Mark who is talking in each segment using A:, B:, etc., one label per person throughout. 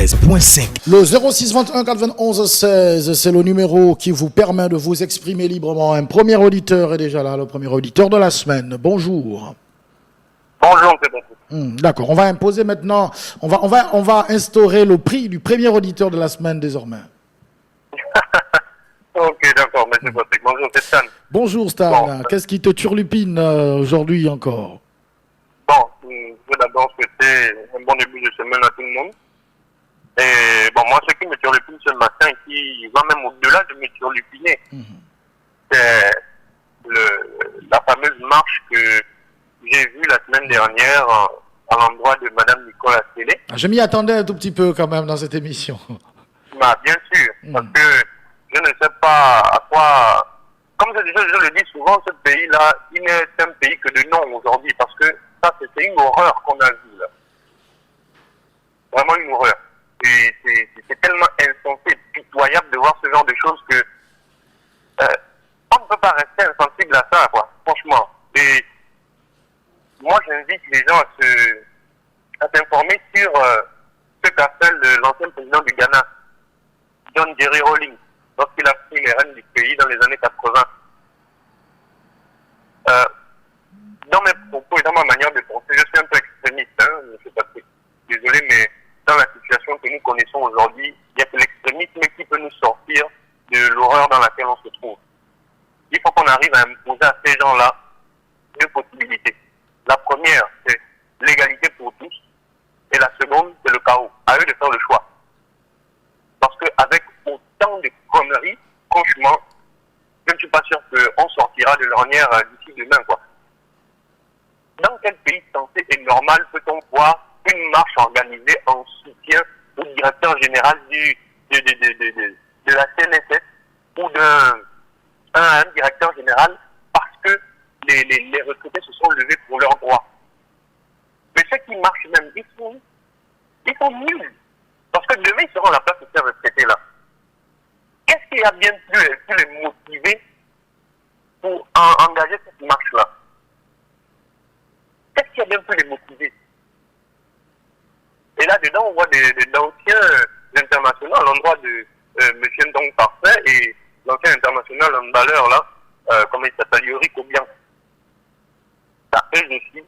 A: 96.5.
B: Le 06 21 91 16, c'est le numéro qui vous permet de vous exprimer librement. Un premier auditeur est déjà là, le premier auditeur de la semaine. Bonjour.
C: Bonjour, c'est bon.
B: D'accord, on va imposer maintenant, on va instaurer le prix du premier auditeur de la semaine désormais.
C: Ok, d'accord, mais c'est Patrick. Bonjour, c'est Stan.
B: Bonjour Stan,
C: Bon.
B: qu'est-ce qui te turlupine aujourd'hui encore?
C: Bon, je veux d'abord souhaiter un bon début de semaine à tout le monde. Et bon, moi, ce qui me turlupine ce matin, qui va même au-delà de me turlupiner, c'est la fameuse marche que j'ai vue la semaine dernière à l'endroit de Madame Nicole Assélé.
B: Je m'y attendais un tout petit peu quand même dans cette émission.
C: Bah, bien sûr, parce que je ne sais pas à quoi... Comme je le dis souvent, ce pays-là, il n'est un pays que de nom aujourd'hui, parce que ça, c'est une horreur qu'on a vue, là. Vraiment une horreur. Et c'est tellement insensé, pitoyable de voir ce genre de choses que on ne peut pas rester insensible à ça, quoi, franchement. Et moi, j'invite les gens à s'informer sur ce qu'a fait l'ancien président du Ghana, John Jerry Rawlings, lorsqu'il a pris les rênes du pays dans les années 80. Dans mes propos et dans ma manière de penser, je suis un peu extrémiste, M. Patrick. Désolé, mais dans la situation que nous connaissons aujourd'hui, il n'y a que l'extrémisme qui peut nous sortir de l'horreur dans laquelle on se trouve. Il faut qu'on arrive à imposer à ces gens-là deux possibilités. La première, c'est l'égalité pour tous. Et la seconde, c'est le chaos. À eux de faire le choix. Parce qu'avec autant de conneries, franchement, je ne suis pas sûr qu'on sortira de l'ornière d'ici demain, quoi. Dans quel pays censé et normal peut-on voir une marche organisée en soutien au directeur général de la CNSS ou d'un directeur général parce que les retraités se sont levés pour leurs droits? Mais ceux qui marchent même, ils sont nuls. Parce que demain, ils seront à la place de ces retraités-là. Qu'est-ce qui a bien pu les motiver pour engager cette marche-là? Qu'est-ce qui a bien pu les motiver? Et là-dedans, on voit d'anciens internationaux à l'endroit de M. Ndong Parfait et l'ancien international en valeur, là, comment il s'appelle, Yori Kobian. Ça, eux aussi,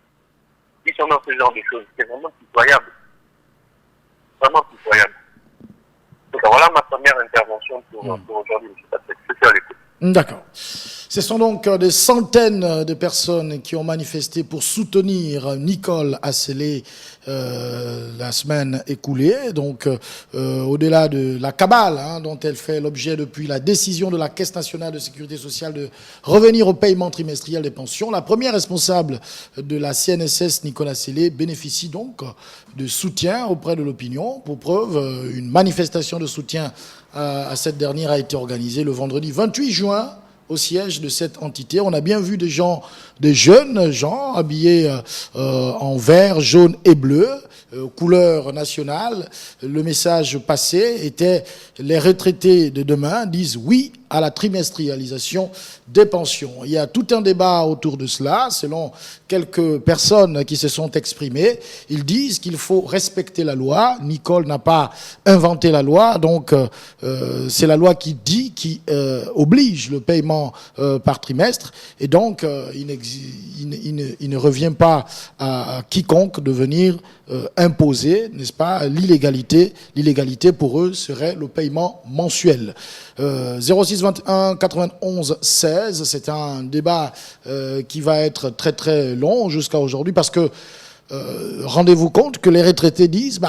C: ils sont dans ce genre de choses. C'est vraiment pitoyable. Vraiment pitoyable. Donc voilà ma première intervention pour aujourd'hui, M. Patrick. Je suis à l'écoute.
B: D'accord. Ce sont donc des centaines de personnes qui ont manifesté pour soutenir Nicole Assélé la semaine écoulée. Donc, au-delà de la cabale dont elle fait l'objet depuis la décision de la Caisse nationale de sécurité sociale de revenir au paiement trimestriel des pensions, la première responsable de la CNSS, Nicole Assélé, bénéficie donc de soutien auprès de l'opinion. Pour preuve, une manifestation de soutien à cette dernière a été organisée le vendredi 28 juin au siège de cette entité. On a bien vu des jeunes gens habillés en vert, jaune et bleu, couleur nationale. Le message passé était: les retraités de demain disent oui à la trimestrialisation des pensions. Il y a tout un débat autour de cela, selon quelques personnes qui se sont exprimées. Ils disent qu'il faut respecter la loi. Nicole n'a pas inventé la loi, donc c'est la loi qui oblige le paiement par trimestre, et donc il ne revient pas à quiconque de venir imposer, n'est-ce pas, l'illégalité. L'illégalité pour eux serait le paiement mensuel. 06 21 91 16, c'est un débat qui va être très très long jusqu'à aujourd'hui, parce que rendez-vous compte que les retraités disent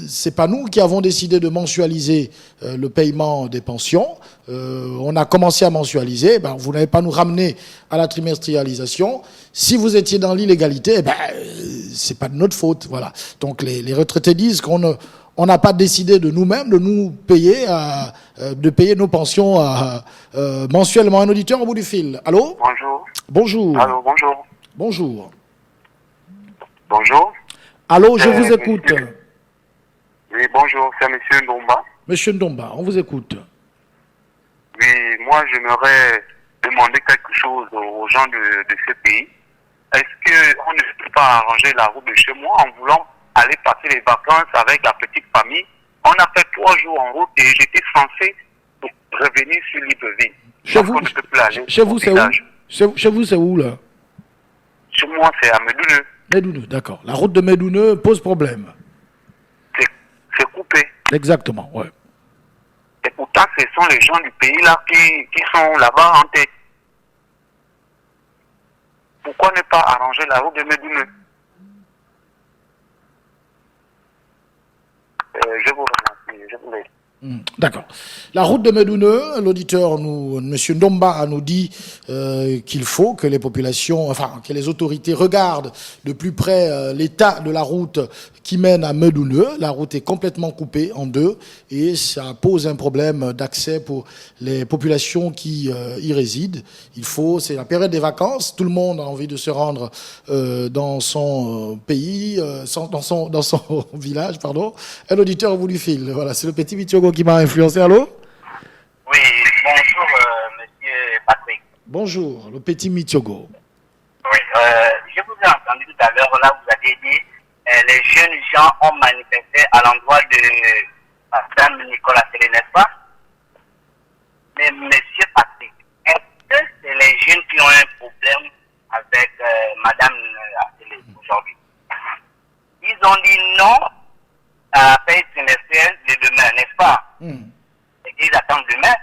B: c'est pas nous qui avons décidé de mensualiser le paiement des pensions. On a commencé à mensualiser, vous n'avez pas nous ramener à la trimestrialisation. Si vous étiez dans l'illégalité, c'est pas de notre faute, voilà. Donc les retraités disent on n'a pas décidé de nous-mêmes de nous payer, de payer nos pensions mensuellement. Un auditeur au bout du fil. Allô?
C: Bonjour.
B: Bonjour.
C: Allô, bonjour.
B: Bonjour.
C: Bonjour.
B: Allô, je vous écoute.
C: Monsieur... Oui, bonjour, c'est M. Ndomba.
B: Monsieur Ndomba, on vous écoute.
C: Oui, moi j'aimerais demander quelque chose aux gens de ce pays. Est-ce qu'on ne peut pas arranger la route de chez moi en voulant aller passer les vacances avec la petite famille On a fait 3 jours en route et j'étais censé revenir sur Libreville.
B: Chez vous, c'est où? Chez vous, c'est où, là?
C: Chez moi, c'est à Medoune.
B: Medoune, d'accord. La route de Medoune pose problème.
C: C'est coupé.
B: Exactement, ouais.
C: Et pourtant, ce sont les gens du pays là qui sont là-bas en tête. Pourquoi ne pas arranger la route de Medoune? Je vous remercie, je vous laisse.
B: D'accord. La route de Medoune, l'auditeur, M. Ndomba, nous dit qu'il faut que les populations, enfin, que les autorités regardent de plus près l'état de la route qui mène à Medoune. La route est complètement coupée en deux et ça pose un problème d'accès pour les populations qui y résident. C'est la période des vacances, tout le monde a envie de se rendre dans son pays, dans son village, pardon. Un auditeur vous lui file. Voilà, c'est le petit Mitiogo qui m'a influencé. Allô?
C: Oui, bonjour, monsieur Patrick.
B: Bonjour, le petit Mitiogo.
C: Oui, je vous ai entendu tout à l'heure, là, vous avez dit les jeunes gens ont manifesté à l'endroit de Madame Nicolas Télé, n'est-ce pas? Mais monsieur Patrick, est-ce que c'est les jeunes qui ont un problème avec Madame Télé aujourd'hui? Ils ont dit non à la paix trimestrielle de demain, n'est-ce pas? Et qu'ils attendent demain.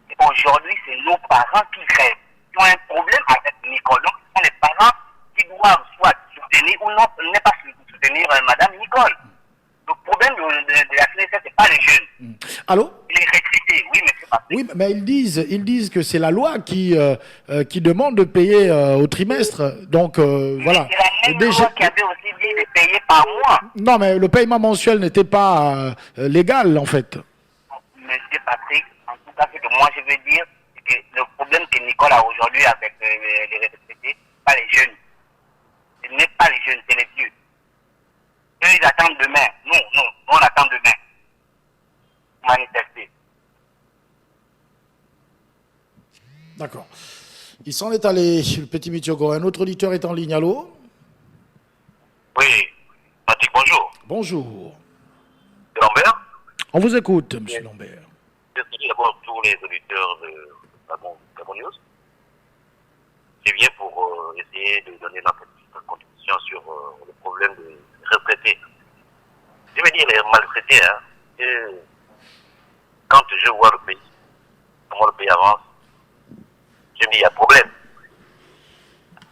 C: Et aujourd'hui, c'est nos parents qui rêvent, qui ont un problème avec Nicole. Donc, ce sont les parents qui doivent soit soutenir ou non, ne pas soutenir Madame Nicole. Le problème de la CNSS, ce n'est pas les jeunes.
B: Allô?
C: Les retraités, oui, monsieur Patrick.
B: Oui, mais ils disent que c'est la loi qui demande de payer au trimestre. Donc, voilà.
C: C'est la même loi qui avait aussi dit de payer par mois.
B: Non, mais le paiement mensuel n'était pas légal, en fait.
C: Monsieur Patrick, en tout cas, ce que moi je veux dire, c'est que le problème que Nicole a aujourd'hui avec les retraités, pas les jeunes. Ce n'est pas les jeunes, c'est les vieux. Eux, ils attendent demain. Nous, on attend demain. Manifester.
B: D'accord. Il s'en est allé, le petit Mitiogo. Un autre auditeur est en ligne. Allô?
C: Oui. Patrick, bonjour.
B: Bonjour.
C: C'est Lambert?
B: On vous écoute, monsieur Lambert.
C: Je salue d'abord tous les auditeurs de Gabon News. Je viens pour essayer de donner notre petite contribution sur le problème des retraités. Je veux dire les maltraités, hein. Et quand je vois le pays, comment le pays avance, je me dis il y a problème.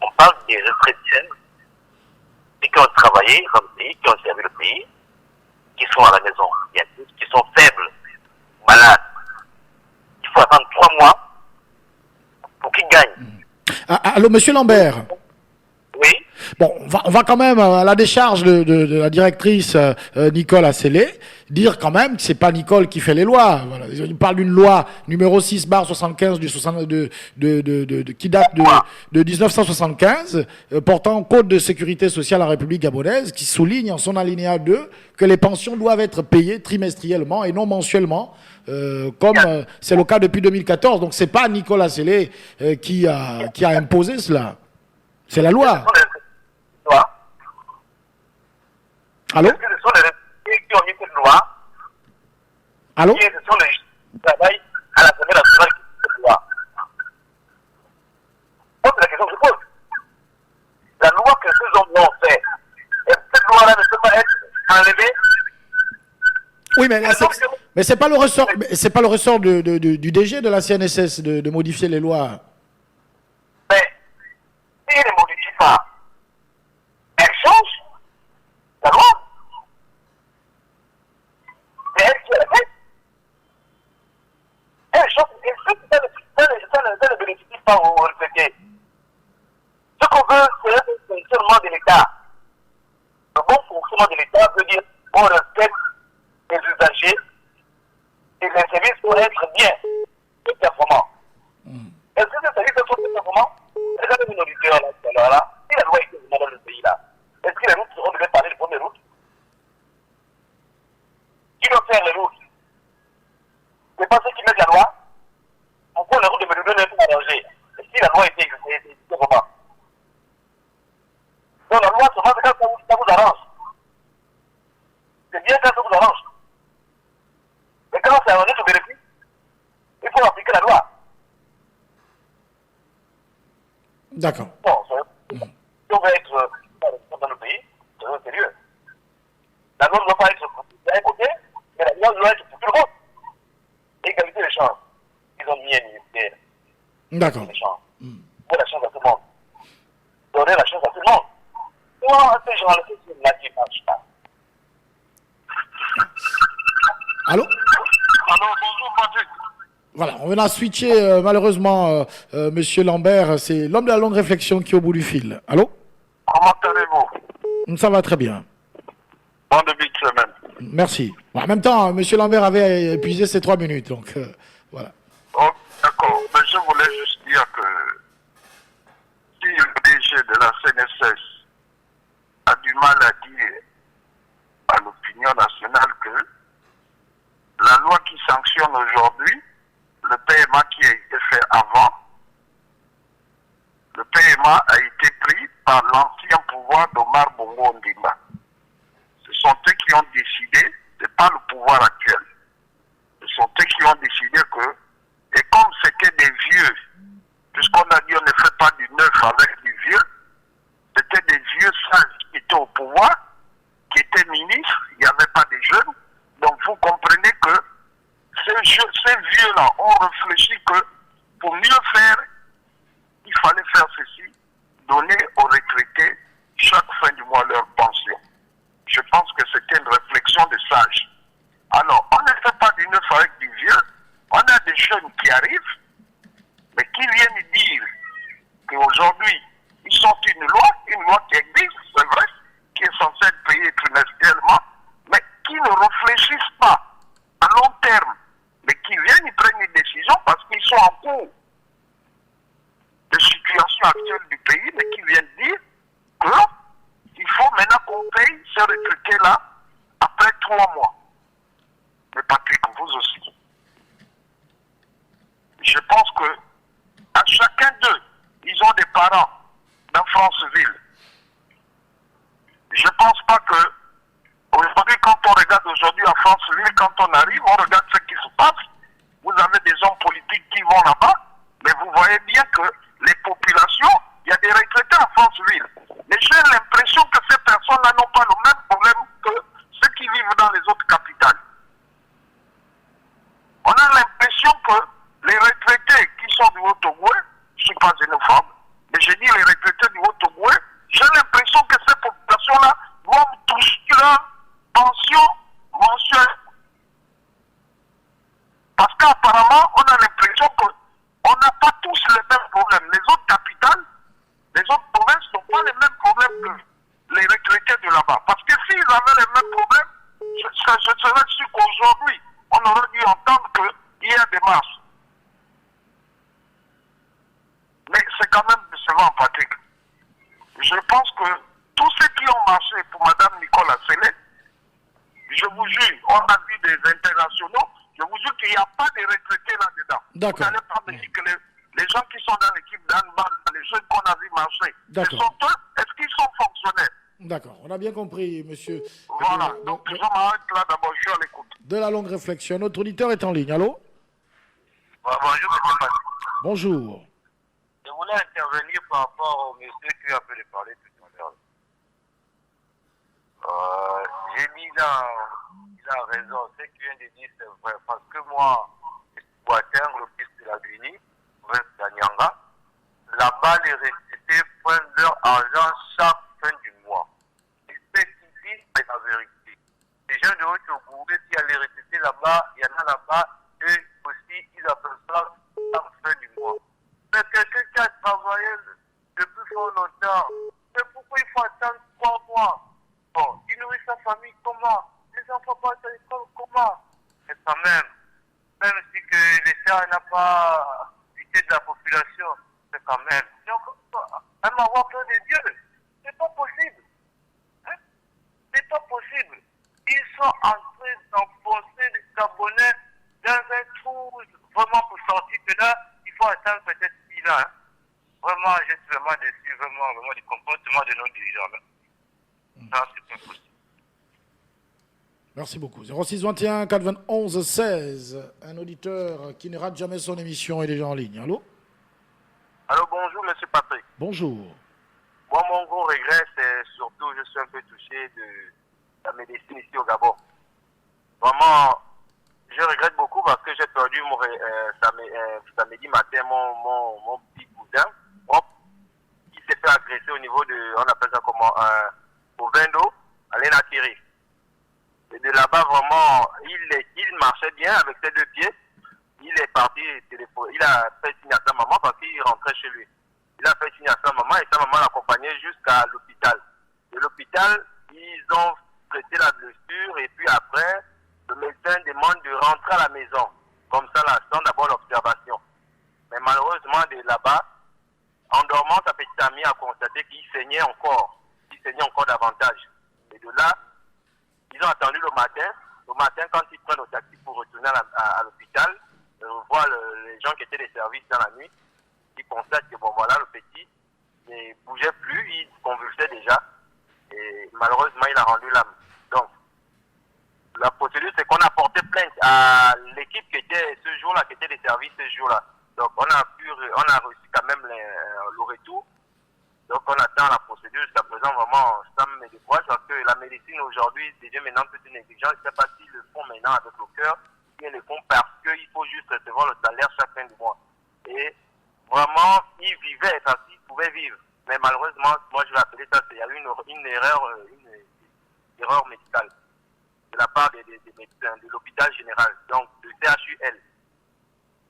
C: On parle des retraités qui ont travaillé dans le pays, qui ont servi le pays, qui sont à la maison. Il y a tous qui sont faibles, malades. Il faut attendre 3 mois pour qu'ils gagnent.
B: Allô, monsieur Lambert?
C: Oui.
B: Bon, on va quand même, à la décharge de la directrice Nicole Asselé, dire quand même que c'est pas Nicole qui fait les lois. Voilà. Il parle d'une loi numéro 6/75 qui date de 1975, portant Code de sécurité sociale à la République gabonaise, qui souligne en son alinéa 2 que les pensions doivent être payées trimestriellement et non mensuellement, comme c'est le cas depuis 2014. Donc c'est pas Nicole Asselé qui a imposé cela. C'est la loi. Allô?
C: Est-ce que ce sont les retraités qui ont mis cette loi?
B: Allô?
C: Ce sont les gens qui travaillent à la Assemblée nationale qui ont mis cette loi. C'est la question que je pose. La loi que ces hommes ont fait, est-ce que cette loi-là ne peut pas être enlevée?
B: Oui, mais c'est pas le ressort du DG de la CNSS de modifier les lois.
C: Mais s'il ne modifie pas, elle change la loi. Mais elle qui est faite, elle change. Et ça ne bénéficie pas aux retraités. Ce qu'on veut, c'est un fonctionnement de l'État. Le bon fonctionnement de l'État veut dire on respecte les usagers et les services doivent être bien et performants. Est-ce que ces services sont bien performants? Regardez mon auditeur là, tout à l'heure là. Si la loi était vraiment dans le pays là, est-ce que les routes seront devait parler de première route? Qui doit faire les routes? C'est pas ceux qui mettent la loi. Pourquoi les routes de Médoune ne sont pas arrangées? Si la loi était exécutée comment? Donc la loi seulement c'est quand ça vous arrange. C'est bien
A: c'est un autre bénéfice. Il faut appliquer la loi.
B: D'accord.
A: Bon, si on veut être dans le pays, c'est sérieux. La loi ne doit pas être d'un côté, mais la loi doit être pour tout le monde. Égalité des chances. Ils ont mis un ministère.
B: D'accord.
A: Des chances. Pour la chance à tout le monde. Donner la chance à tout le monde. Moi, ces gens-là, c'est une nature marche pas.
B: Allô?
C: Alors, bonjour Patrick.
B: Voilà, on vient de switcher malheureusement Monsieur Lambert, c'est l'homme de la longue réflexion qui est au bout du fil. Allô?
C: Comment allez-vous?
B: Ça va très bien.
C: Bon début de semaine.
B: Merci. Bon, en même temps, Monsieur Lambert avait épuisé ses 3 minutes, donc voilà.
C: Oh, d'accord, mais je voulais juste dire que si le DG de la CNSS a du mal à dire à l'opinion nationale que la loi qui sanctionne aujourd'hui le PMA qui a été fait avant, le PMA a été pris par l'ancien pouvoir d'Omar Bongo Ondimba. Ce sont eux qui ont décidé, ce n'est pas le pouvoir actuel. Ce sont eux qui ont décidé que, et comme c'était des vieux, puisqu'on a dit on ne fait pas du neuf avec du vieux, c'était des vieux sages qui étaient au pouvoir, qui étaient ministres, il n'y avait pas de jeunes. Donc vous comprenez que ces vieux-là ont réfléchi que pour mieux faire, il fallait faire ceci, donner aux retraités chaque fin du mois leur pension. Je pense que c'était une réflexion de sage. Alors, on ne fait pas du neuf avec du vieux, on a des jeunes qui arrivent, mais qui viennent dire qu'aujourd'hui, ils sortent une loi qui existe, c'est vrai, qui est censée être payée trimestriellement, mais qui ne réfléchissent pas à long terme, mais qui viennent, ils prennent une décision parce qu'ils sont en cours de situation actuelle du pays, mais qui viennent dire qu'il faut maintenant qu'on paye ces retraités-là après 3 mois. Mais Patrick, vous aussi. Je pense que à chacun d'eux, ils ont des parents dans Franceville. Je ne pense pas que aujourd'hui, quand on regarde aujourd'hui à Franceville, quand on arrive, on regarde ce qui se passe. Vous avez des hommes politiques qui vont là-bas, mais vous voyez bien que les populations, il y a des retraités à Franceville. Mais j'ai l'impression que ces personnes-là n'ont pas le même problème que ceux qui vivent dans les autres capitales. On a l'impression que les retraités qui sont du Haut-Togo, je ne suis pas xénophobe, mais je dis les retraités du Haut-Togo, j'ai l'impression que ces populations-là doivent toucher leur pension mensuelle. Parce qu'apparemment, on a l'impression qu'on n'a pas tous les mêmes problèmes. Les autres capitales, les autres provinces n'ont pas les mêmes problèmes que les retraités de là-bas. Parce que s'ils avaient les mêmes problèmes, je serais sûr qu'aujourd'hui, on aurait dû entendre qu'il y a des marches. Mais c'est quand même décevant, Patrick. Je pense que tous ceux qui ont marché pour Mme Nicolas Sélé, je vous jure, on a vu des internationaux, je vous jure qu'il n'y a pas de retraités là-dedans. Vous n'allez pas me dire que les gens qui sont dans l'équipe d'handball, les jeunes qu'on a vu marcher, ce sont eux, est-ce qu'ils sont fonctionnaires?
B: D'accord, on a bien compris, monsieur.
C: Voilà, donc je m'arrête là d'abord, je suis à l'écoute.
B: De la longue réflexion, notre auditeur est en ligne, allô?
C: Bonjour, M. Patrick.
B: Bonjour.
C: Je voulais intervenir par rapport au monsieur qui a pu le parler tout à l'heure. J'ai dit il a raison, ce qu'il vient de dire c'est vrai, parce que moi, je suis Boateng, le fils de la Guinée, province d'Anyanga, là-bas les retraités prennent leur argent chaque fin du mois. Et ce qu'ils disent, c'est la vérité. Les gens de Haut-Togo, s'il y a les retraités là-bas, il y en a là-bas, eux aussi, ils appellent ça chaque fin du mois. Mais quelqu'un qui a travaillé depuis fort longtemps, mais pourquoi il faut attendre 3 mois? Bon, il nourrit sa famille comment? Les enfants passent à l'école comment? Mais quand même si que l'État n'a pas quitté de la population, c'est quand même. Donc, même avoir peur des dieux, c'est pas possible. Hein? C'est pas possible. Ils sont en train d'enfoncer les Gabonais dans un trou vraiment pour sortir de là. Il faut attendre peut-être 6 ans. Hein? Vraiment, je suis vraiment déçu, vraiment du comportement de nos dirigeants. Là. Ça, c'est pas possible.
B: Merci beaucoup. 06 21 91 16. Un auditeur qui ne rate jamais son émission est déjà en ligne. Allô?
C: Alors bonjour, monsieur Patrick.
B: Bonjour.
C: Moi, mon gros regret, c'est surtout, je suis un peu touché de la médecine ici au Gabon. Vraiment, je regrette beaucoup parce que j'ai perdu samedi matin mon petit cousin qui s'est fait agresser au niveau de, on appelle ça comment, au vin d'eau, à l'Enakiri. Et de là-bas, vraiment, il marchait bien avec ses deux pieds. Il est parti, il a fait signe à sa maman parce qu'il rentrait chez lui. Il a fait signe à sa maman et sa maman l'accompagnait jusqu'à l'hôpital. De l'hôpital, ils ont traité la blessure et puis après, le médecin demande de rentrer à la maison. Comme ça, là, sans d'abord l'observation. Mais malheureusement, de là-bas, en dormant, sa petite amie a constaté qu'il saignait encore. Il saignait encore davantage. Et de là, ils ont attendu le matin. Le matin, quand ils prennent le taxi pour retourner à l'hôpital, voir les gens qui étaient des services dans la nuit, ils constatent que bon voilà, le petit ne bougeait plus, il convulsait déjà. Et malheureusement, il a rendu l'âme. Donc, la procédure, c'est qu'on a porté plainte à l'équipe qui était ce jour-là, qui était des services ce jour-là. Donc, on a reçu quand même le retour. Donc, on attend la procédure. Jusqu'à présent, vraiment, ça me décourage parce que la médecine aujourd'hui devient maintenant toute une négligence. Je ne sais pas s'ils le font maintenant avec le cœur, ils le font parce qu'il faut juste recevoir le salaire chaque fin du mois. Et vraiment, ils vivaient parce qu'ils pouvaient vivre. Mais malheureusement, moi je vais appeler ça, il y a eu une erreur médicale de la part des médecins de l'hôpital général, donc de CHUL.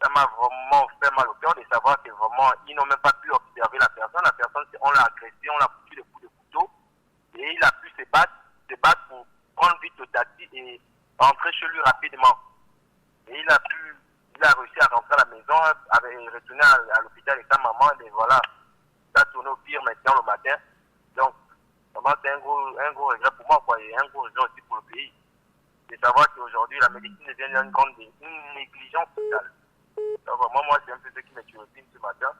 C: Ça m'a vraiment fait mal au cœur de savoir que vraiment, ils n'ont même pas pu observer la personne. La personne, on l'a agressé, on l'a foutu des coups de couteau. Et il a pu se battre pour prendre vite le taxi et rentrer chez lui rapidement. Et il a réussi à rentrer à la maison, retourner à l'hôpital avec sa maman. Et voilà, ça a tourné au pire maintenant le matin. Donc, vraiment, c'est un gros regret pour moi, quoi, et un gros regret aussi pour le pays. De savoir qu'aujourd'hui, la médecine devient une négligence totale. Donc, vraiment, moi, c'est un peu ce qui me turlupine ce matin.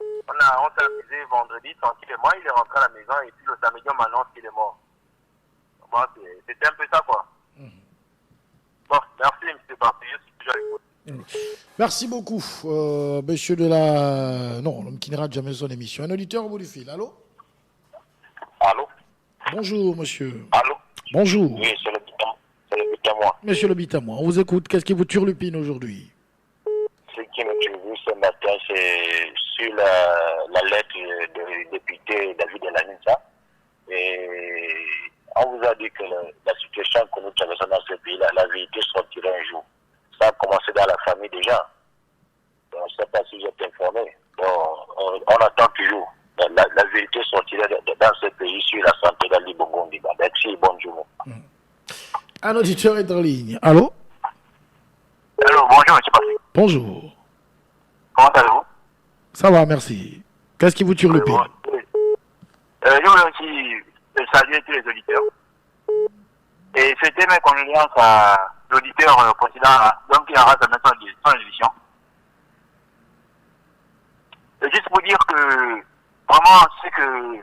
C: On s'est amusé vendredi, tranquillement, il est rentré à la maison et puis le samedi, on m'annonce qu'il est mort. Moi, c'était un peu ça, quoi. Bon, merci, M. Barthes, je suis toujours à l'écoute.
B: Merci beaucoup, monsieur de la... Non, l'homme qui ne rate jamais son émission. Un auditeur au bout du fil. Allô?
C: Allô?
B: Bonjour, monsieur.
C: Allô?
B: Bonjour.
C: Oui, c'est le but à moi.
B: Monsieur le Bitamois, on vous écoute. Qu'est-ce qui vous turlupine aujourd'hui?
C: Ce qui me turlupine ce matin, c'est sur la lettre du député David Elanissa. Et on vous a dit que la situation que nous traversons dans ce pays-là, la vérité sortira un jour. Ça a commencé dans la famille déjà. Donc, je ne sais pas si vous êtes informé. On attend toujours. La vérité sortira dans ce pays sur la santé d'Ali Bongondi. Merci, bonne journée.
B: Un auditeur est en ligne. Allô?
C: Allô, bonjour, M. Patrick.
B: Bonjour.
C: Comment allez-vous?
B: Ça va, merci. Qu'est-ce qui vous turlupine?
C: Je voulais aussi saluer tous les auditeurs. Et c'était mes condoléances à l'auditeur précédent, donc qui a raté son édition. Et juste pour dire que, vraiment, c'est que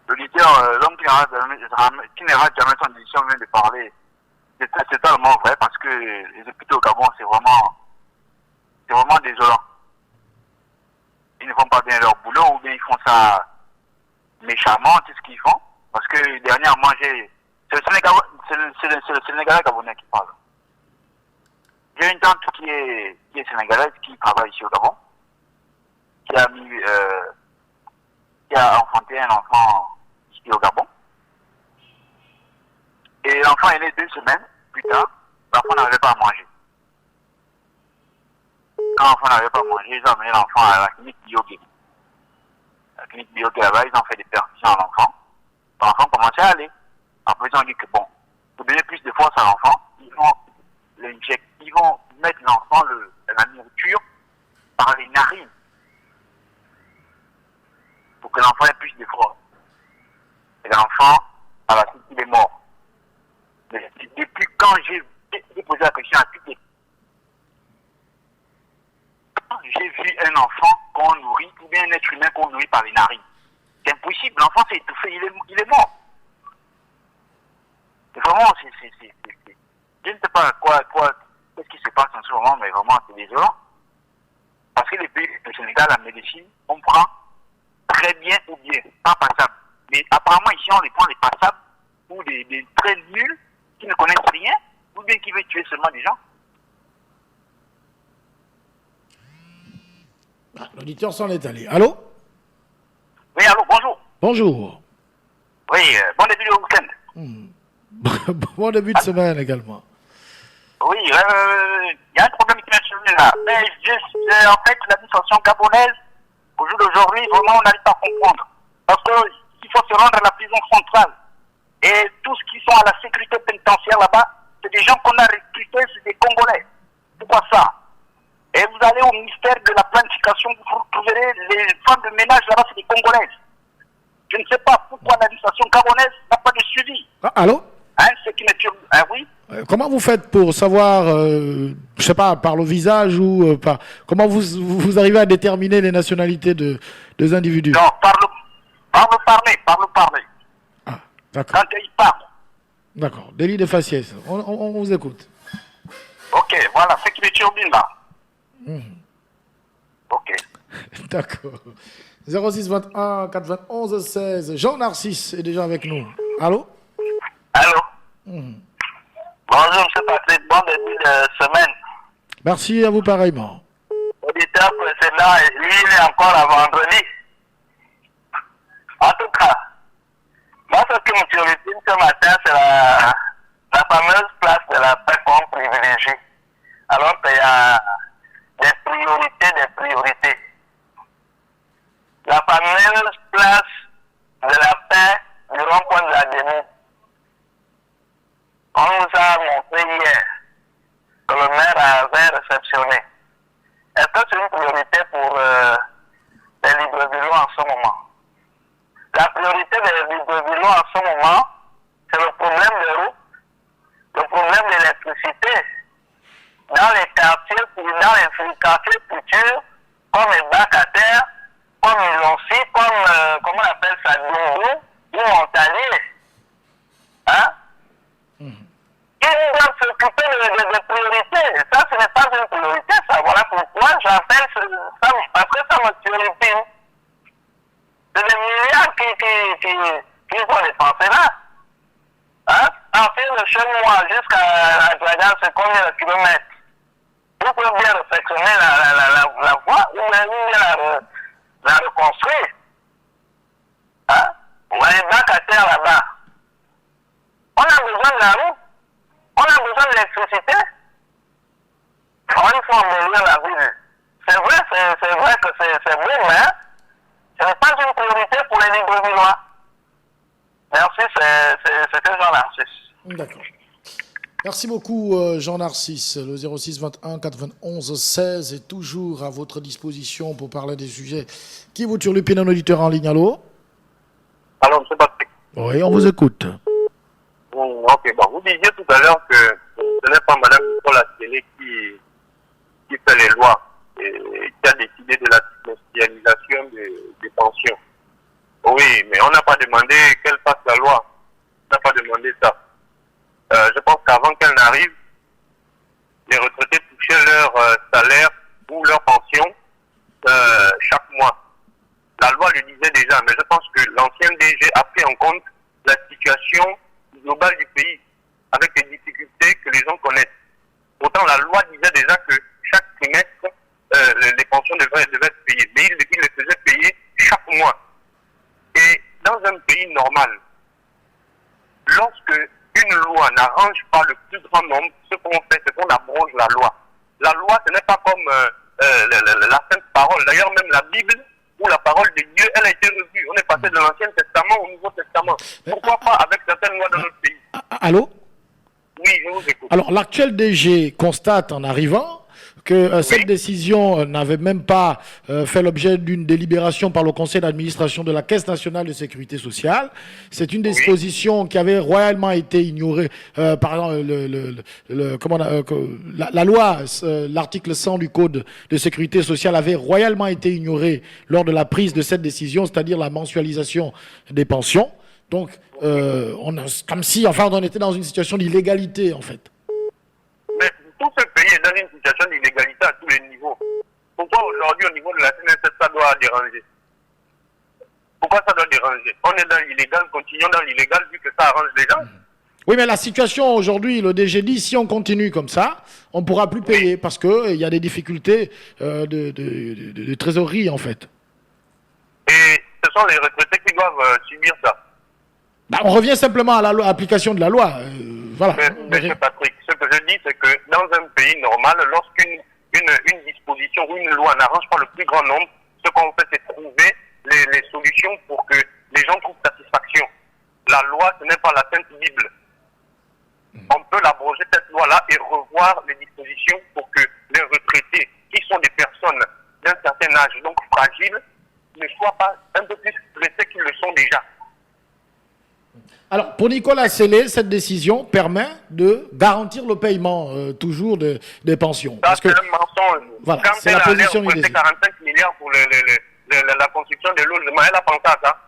C: l'auditeur, l'homme qui ne rate jamais son édition vient de parler. C'est totalement vrai parce que les hôpitaux au Gabon, c'est vraiment désolant. Ils ne font pas bien leur boulot ou bien ils font ça méchamment, tout ce qu'ils font. Parce que dernièrement, c'est le Sénégalais gabonais qui parle. J'ai une tante qui est sénégalaise qui travaille ici au Gabon, qui a enfanté un enfant ici au Gabon. Et l'enfant est né 2 semaines plus tard, l'enfant n'arrivait pas à manger. Quand l'enfant n'arrivait pas à manger, ils ont amené l'enfant à la clinique Biogué. La clinique Biogué, là-bas, ils ont fait des perfusions à l'enfant. L'enfant commençait à aller. Après, ils ont dit que bon, pour donner plus de force à l'enfant, ils vont mettre l'enfant la nourriture par les narines. Pour que l'enfant ait plus de force. Et l'enfant, à la suite, il est mort. Mais depuis quand j'ai posé la question à Piquet, quand j'ai vu un enfant qu'on nourrit, ou bien un être humain qu'on nourrit par les narines, c'est impossible, l'enfant s'est étouffé, il est mort.
D: Vraiment, je ne sais pas qu'est-ce qui se passe en ce moment, mais vraiment, c'est désolant. Parce que les pays du Sénégal, la médecine, on prend très bien ou bien, pas passable. Mais apparemment, ici, on les prend les passables ou des très nuls qui ne connaissent rien, ou bien qui veulent tuer seulement des gens.
B: Ah, l'auditeur s'en est allé. Allô?
D: Oui, allô, bonjour.
B: Bonjour.
D: Oui, bon début de week-end.
B: Bon début de semaine également.
D: Oui, il y a un problème qui m'est survenu là. Mais en fait, l'administration gabonaise, au jour d'aujourd'hui, vraiment, on n'arrive pas à comprendre. Parce qu'il faut se rendre à la prison centrale. Et tous qui sont à la sécurité pénitentiaire là-bas, c'est des gens qu'on a recrutés, c'est des Congolais. Pourquoi ça? Et vous allez au ministère de la planification, vous trouverez les femmes de ménage là-bas, c'est des Congolaises. Je ne sais pas pourquoi l'administration gabonaise n'a pas de suivi.
B: Ah, allô?
D: Hein, ce qui me turbe. Hein, oui?
B: Comment vous faites pour savoir, je sais pas, par le visage ou par... Comment vous arrivez à déterminer les nationalités des individus?
D: Non, par le parler.
B: Ah, d'accord.
D: Quand ils parlent.
B: D'accord. Délit de faciès. On vous écoute.
D: Ok, voilà, ce qui me turbine là. Ok.
B: D'accord. 06 21 91 16. Jean Narcisse est déjà avec nous. Allô?
D: Allô? Bonjour, M. Patrick. Bon début de semaine.
B: Merci à vous pareillement.
D: Auditeur précédent, lui, il est encore à vendredi. En tout cas, moi, ce qui me turbine ce matin, c'est la fameuse place de la paix qu'on privilégie. Alors qu'il y a des priorités. La fameuse place de la paix du rond-point de la Demi. On nous a montré hier que le maire avait réceptionné. Est-ce que c'est une priorité pour les Libreville en ce moment? La priorité des Libreville en ce moment, c'est le problème de route, le problème d'électricité. Dans les quartiers futurs, comme les bacs à terre, comme ils l'ont aussi, comme, comment on appelle ça, Doumou, ou Montagnier. Hein? Ils doivent s'occuper des priorités. Ça, ce n'est pas une priorité, ça. Voilà pourquoi j'appelle ça, parce que ça me turlupine. C'est des milliards qui sont dépensés là. Hein? En fait, de chez moi jusqu'à Dragan, c'est combien de kilomètres? Vous pouvez bien réflexionner la voie ou bien la reconstruire. Hein? On a les bacs à terre là-bas. On a besoin de la route. On a besoin de l'électricité. Il faut embellir la ville. C'est vrai que c'est vrai, mais ce n'est pas une priorité pour les Librevillois. Merci, c'était Jean Narcisse.
B: D'accord. Merci beaucoup, Jean Narcisse. Le 06 21 91 16 est toujours à votre disposition pour parler des sujets qui vous turlupinent, un auditeur en ligne. Allô?
C: Alors, M. Patrick.
B: Oui, on vous écoute.
C: Ok, bon, vous disiez tout à l'heure que ce n'est pas Mme Nicole Asselé qui fait les lois et qui a décidé de la spécialisation des pensions. Oui, mais on n'a pas demandé qu'elle fasse la loi. On n'a pas demandé ça. Je pense qu'avant qu'elle n'arrive, les retraités touchaient leur salaire ou leur pension chaque mois. La loi le disait déjà, mais je pense que l'ancien DG a pris en compte la situation globale du pays, avec les difficultés que les gens connaissent. Pourtant, la loi disait déjà que chaque trimestre, les pensions devaient être payées. Mais il les faisait payer chaque mois. Et dans un pays normal, lorsque une loi n'arrange pas le plus grand nombre, ce qu'on fait, c'est qu'on abroge la loi. La loi, ce n'est pas comme la sainte parole. D'ailleurs, même la Bible, ou la parole de Dieu, elle a été revue. On est passé de l'Ancien Testament au Nouveau Testament. Pourquoi pas avec certaines lois dans notre pays?
B: Allô?
C: Oui, je vous écoute.
B: Alors, l'actuel DG constate en arrivant que cette décision n'avait même pas fait l'objet d'une délibération par le conseil d'administration de la Caisse nationale de sécurité sociale. C'est une disposition qui avait royalement été ignorée par la loi, l'article 100 du Code de sécurité sociale avait royalement été ignoré lors de la prise de cette décision, c'est-à-dire la mensualisation des pensions. Donc, comme si, enfin, on était dans une situation d'illégalité, en fait.
C: Mais tout ce pays est dans une situation d'illégalité à tous les niveaux. Pourquoi aujourd'hui, au niveau de la CNSS, ça doit déranger? Pourquoi ça doit déranger? On est dans l'illégal, continuons dans l'illégal, vu que ça arrange les gens.
B: Oui, mais la situation aujourd'hui, le DG dit, si on continue comme ça, on ne pourra plus payer parce qu'il y a des difficultés de trésorerie, en fait.
C: Et ce sont les retraités qui doivent subir ça.
B: Bah, on revient simplement à l'application de la loi. Voilà.
C: Monsieur Patrick, ce que je dis, c'est que dans un pays normal, lorsqu'une une disposition ou une loi n'arrange pas le plus grand nombre, ce qu'on fait, c'est trouver les solutions pour que les gens trouvent satisfaction. La loi, ce n'est pas la Sainte Bible. On peut l'abroger, cette loi-là, et revoir les dispositions pour que les retraités, qui sont des personnes d'un certain âge, donc fragiles, ne soient pas un peu plus stressés qu'ils le sont déjà.
B: Alors, pour Nicolas Sellé, cette décision permet de garantir le paiement toujours des pensions.
C: Ça, c'est un mensonge.
B: Voilà,
C: quand
B: c'est
C: elle
B: la
C: a
B: position du
C: l'air de 45 milliards pour la construction des logements, elle a pensé à ça.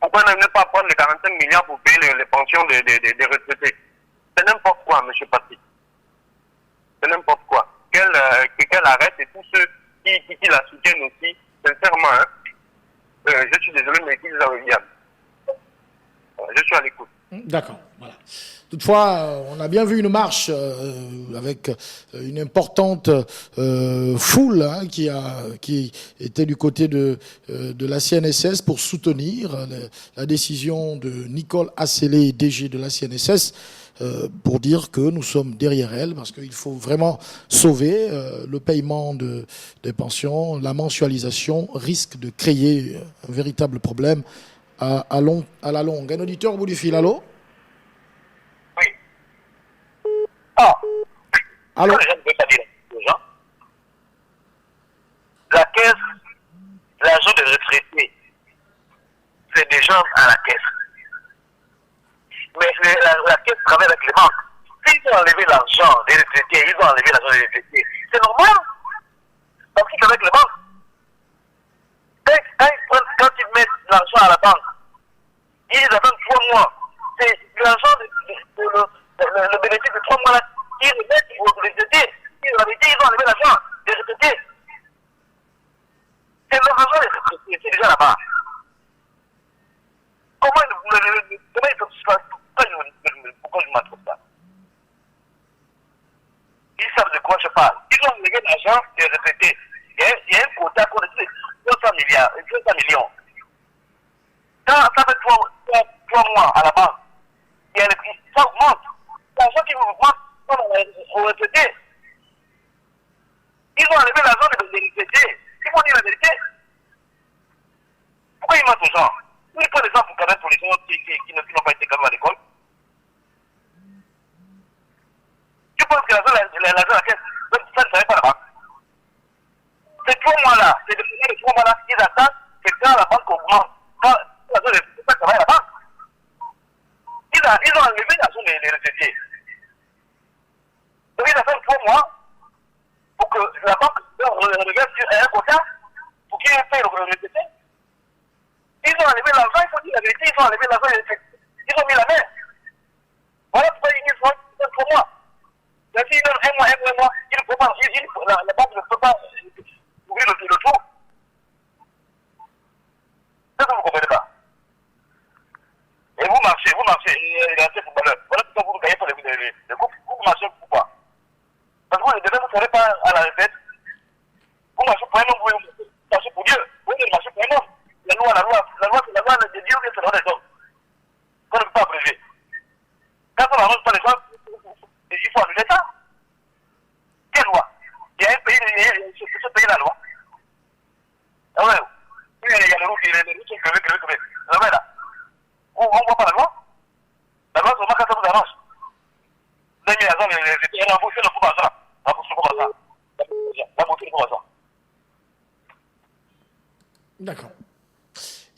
C: Pourquoi ne pas prendre les 45 milliards pour payer les pensions des retraités? C'est n'importe quoi, M. Patrick. C'est n'importe quoi. Qu'elle arrête, et tous ceux qui la soutiennent aussi, sincèrement, hein, je suis désolé, mais qu'ils la reviennent. Je suis à l'écoute.
B: D'accord, voilà. Toutefois, on a bien vu une marche avec une importante foule hein, qui était du côté de la CNSS pour soutenir la décision de Nicole Asselé, DG de la CNSS, pour dire que nous sommes derrière elle, parce qu'il faut vraiment sauver le paiement des pensions. La mensualisation risque de créer un véritable problème à la longue. Un auditeur au bout du fil, allô?
A: Oui. Ah,
B: Allô?
A: La caisse, l'argent des retraités, c'est des gens à la caisse. Mais la caisse travaille avec les banques. S'ils ont enlevé l'argent des retraités, ils ont enlevé l'argent des retraités. C'est normal. Parce qu'ils travaillent avec les banques. Quand ils mettent l'argent à la banque, ils attendent 3 mois. C'est l'argent, le bénéfice de 3 mois là, ils remettent aux retraités. Ils ont enlevé l'argent des retraités. C'est l'argent des retraités, c'est déjà là-bas. Comment ils peuvent se faire? Pourquoi je m'attrape ça? Ils savent de quoi je parle. Ils ont enlevé l'argent des retraités. Il y a un quota qu'on a dit 200 millions. Quand ça fait 3 mois à la banque, ça augmente. L'argent qui augmente aux retraités. Ils ont enlevé l'argent des retraités. Ils vont dire la vérité. Pourquoi ils mentent aux gens? Ils prennent les gens pour connaître pour les gens qui n'ont pas été calmes à l'école. Tu penses que l'argent à la caisse, ça ne serait pas la banque. Ces 3 mois-là, c'est les 3 mois-là qu'ils attendent, c'est quand la banque augmente. Quand l'argent ça travaille à la banque. Ils ont enlevé l'argent des retraités. Donc ils attendent 3 mois pour que la banque reverse sur un quota pour qu'ils payent le retraité. Ils ont enlevé l'argent, il faut dire la vérité, ils ont enlevé l'argent des retraités. Ils ont mis la main. Voilà pourquoi ils disent 3 mois. Mais s'ils donnent un mois, la banque ne peut pas ouvrir le trou. C'est ça que vous ne comprenez pas. Et vous marchez, il y a un footballeur. Voilà pourquoi vous ne gagnez pas les coupes. Vous marchez pourquoi? Parce que vous ne serez pas à la retraite. Vous marchez pour un homme, vous marchez pour Dieu. Vous ne marchez pour un homme. La loi, c'est la loi de Dieu, c'est la loi des hommes. On ne peut pas abréger. Quand on n'arrange pas les gens, il faut annuler ça. Quelle loi? Il y a un pays, ce pays la loi. Ah ouais. Il y a les routes qui sont crevées. Ah ouais là. On ne voit pas la loi. La loi, c'est vraiment quand ça vous arrange. Vous avez mis l'argent, les rembourser le coup d'argent. Rembourser le coup d'argent. Rembourser le coup d'argent.
B: D'accord.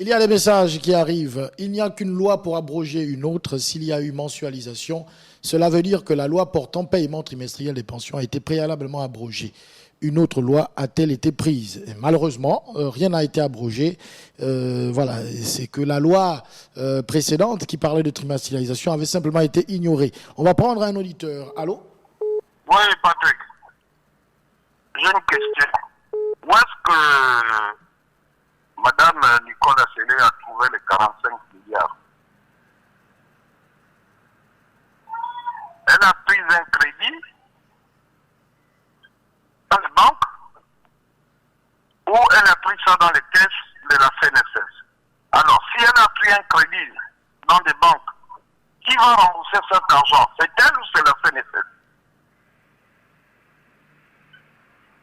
B: Il y a des messages qui arrivent. Il n'y a qu'une loi pour abroger une autre s'il y a eu mensualisation. Cela veut dire que la loi portant paiement trimestriel des pensions a été préalablement abrogée. une autre loi a-t-elle été prise? Et malheureusement, rien n'a été abrogé. Voilà, c'est que la loi précédente qui parlait de trimestrialisation avait simplement été ignorée. On va prendre un auditeur. Allô?
C: Oui, Patrick. J'ai une question. Où est-ce que Madame Nicole Assélé a trouvé les 45 milliards? Elle a pris un crédit dans les banques ou elle a pris ça dans les caisses de la CNSS. Alors, si elle a pris un crédit dans des banques, qui va rembourser cet argent? C'est elle ou c'est la CNSS?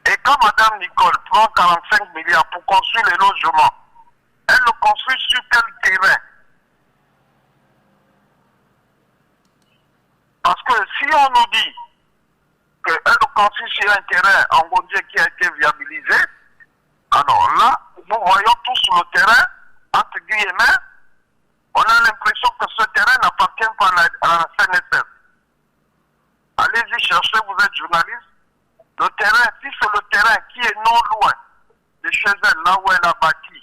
C: Et quand Mme Nicole prend 45 milliards pour construire les logements, elle le construit sur quel terrain? Parce que si on nous dit qu'elle le construit sur un terrain en Gondier qui a été viabilisé, alors là, nous voyons tous sur le terrain, entre guillemets, on a l'impression que ce terrain n'appartient pas à la CNSS. Allez-y chercher, vous êtes journaliste. Le terrain, si c'est le terrain qui est non loin de chez elle, là où elle a bâti,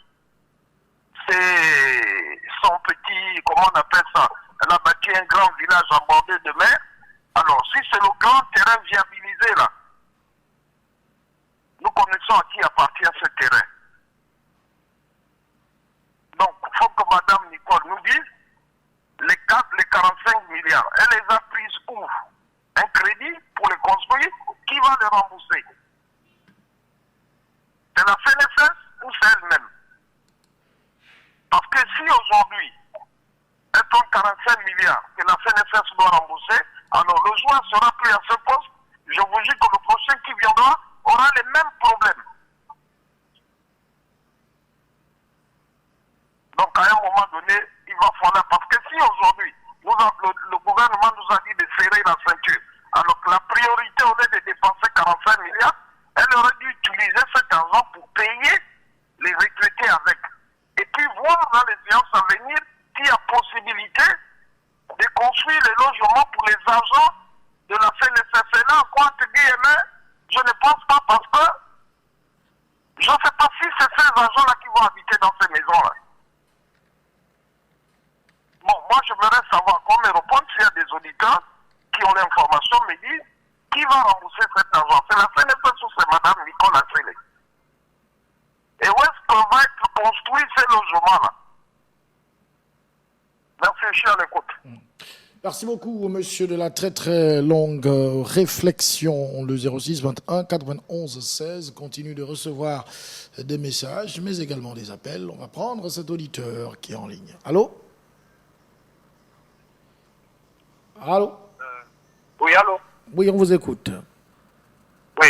C: c'est son petit, comment on appelle ça? Elle a bâti un grand village en bordée de mer. Alors, si c'est le grand terrain viabilisé là, nous connaissons à qui appartient ce terrain. Donc, il faut que Mme Nicole nous dise les 45 milliards. Elle les a prises où? Un crédit pour les construire? Qui va les rembourser? C'est la CNSS ou c'est elle-même? Parce que si aujourd'hui, elle prend 45 milliards que la CNSS doit rembourser, alors le joueur sera pris à ce poste. Je vous dis que le prochain qui viendra aura les mêmes problèmes. Donc à un moment donné, il va falloir, parce que si aujourd'hui, le gouvernement nous a dit de serrer la ceinture, alors que la priorité, au lieu de dépenser 45 milliards, elle aurait dû utiliser cet argent pour payer les retraités avec. Et puis voir dans les séances à venir s'il y a possibilité de construire les logements pour les agents de la CNSS. Et là, quoi, entre guillemets, je ne pense pas parce que je ne sais pas si c'est ces agents-là qui vont habiter dans ces maisons-là. Bon, moi, j'aimerais savoir qu'on me réponde s'il y a des auditeurs qui ont l'information, me disent qui va rembourser cet argent. C'est la CNSS ou c'est Mme Nicole Assélé? Et où est-ce qu'on va être construit ces logements-là? Merci, je suis à l'écoute.
B: Merci beaucoup, monsieur, de la très très longue réflexion. Le 06 21 91 16 continue de recevoir des messages, mais également des appels. On va prendre cet auditeur qui est en ligne. Allô? Allô?
C: Oui, allô?
B: Oui, on vous écoute.
C: Oui,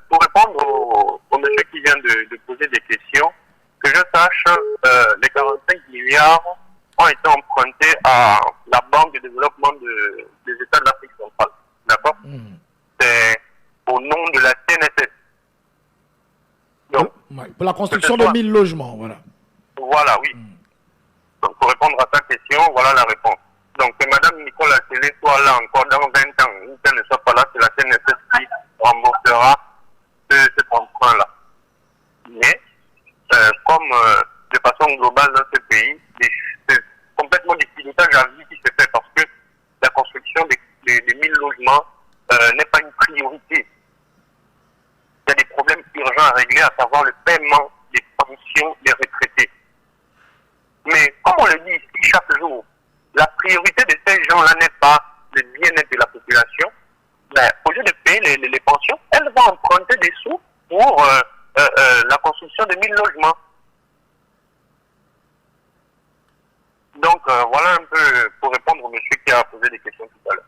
C: pour répondre au monsieur qui vient de poser des questions, que je sache, les 45 milliards ont été empruntés à la Banque de développement des États de l'Afrique centrale. D'accord? C'est au nom de la CNSS. Donc,
B: pour la construction de 1000 logements, voilà.
C: Voilà, oui. Donc, pour répondre à ta question, voilà la réponse. Donc, que Mme Nicole Assélé soit là encore dans 20 ans, ou qu'elle ne soit pas là, c'est la CNSS qui remboursera cet emprunt-là. Mais, comme de façon globale dans ce pays, c'est complètement du pilotage à vie qui se fait parce que la construction des 1000 logements n'est pas une priorité. Il y a des problèmes urgents à régler, à savoir le paiement des pensions des retraités. Mais comme on le dit ici chaque jour, la priorité de ces gens-là n'est pas le bien-être de la population. Mais au lieu de payer les pensions, elle va emprunter des sous pour la construction de 1000 logements. Donc voilà un peu pour répondre au monsieur qui a posé des questions tout à l'heure.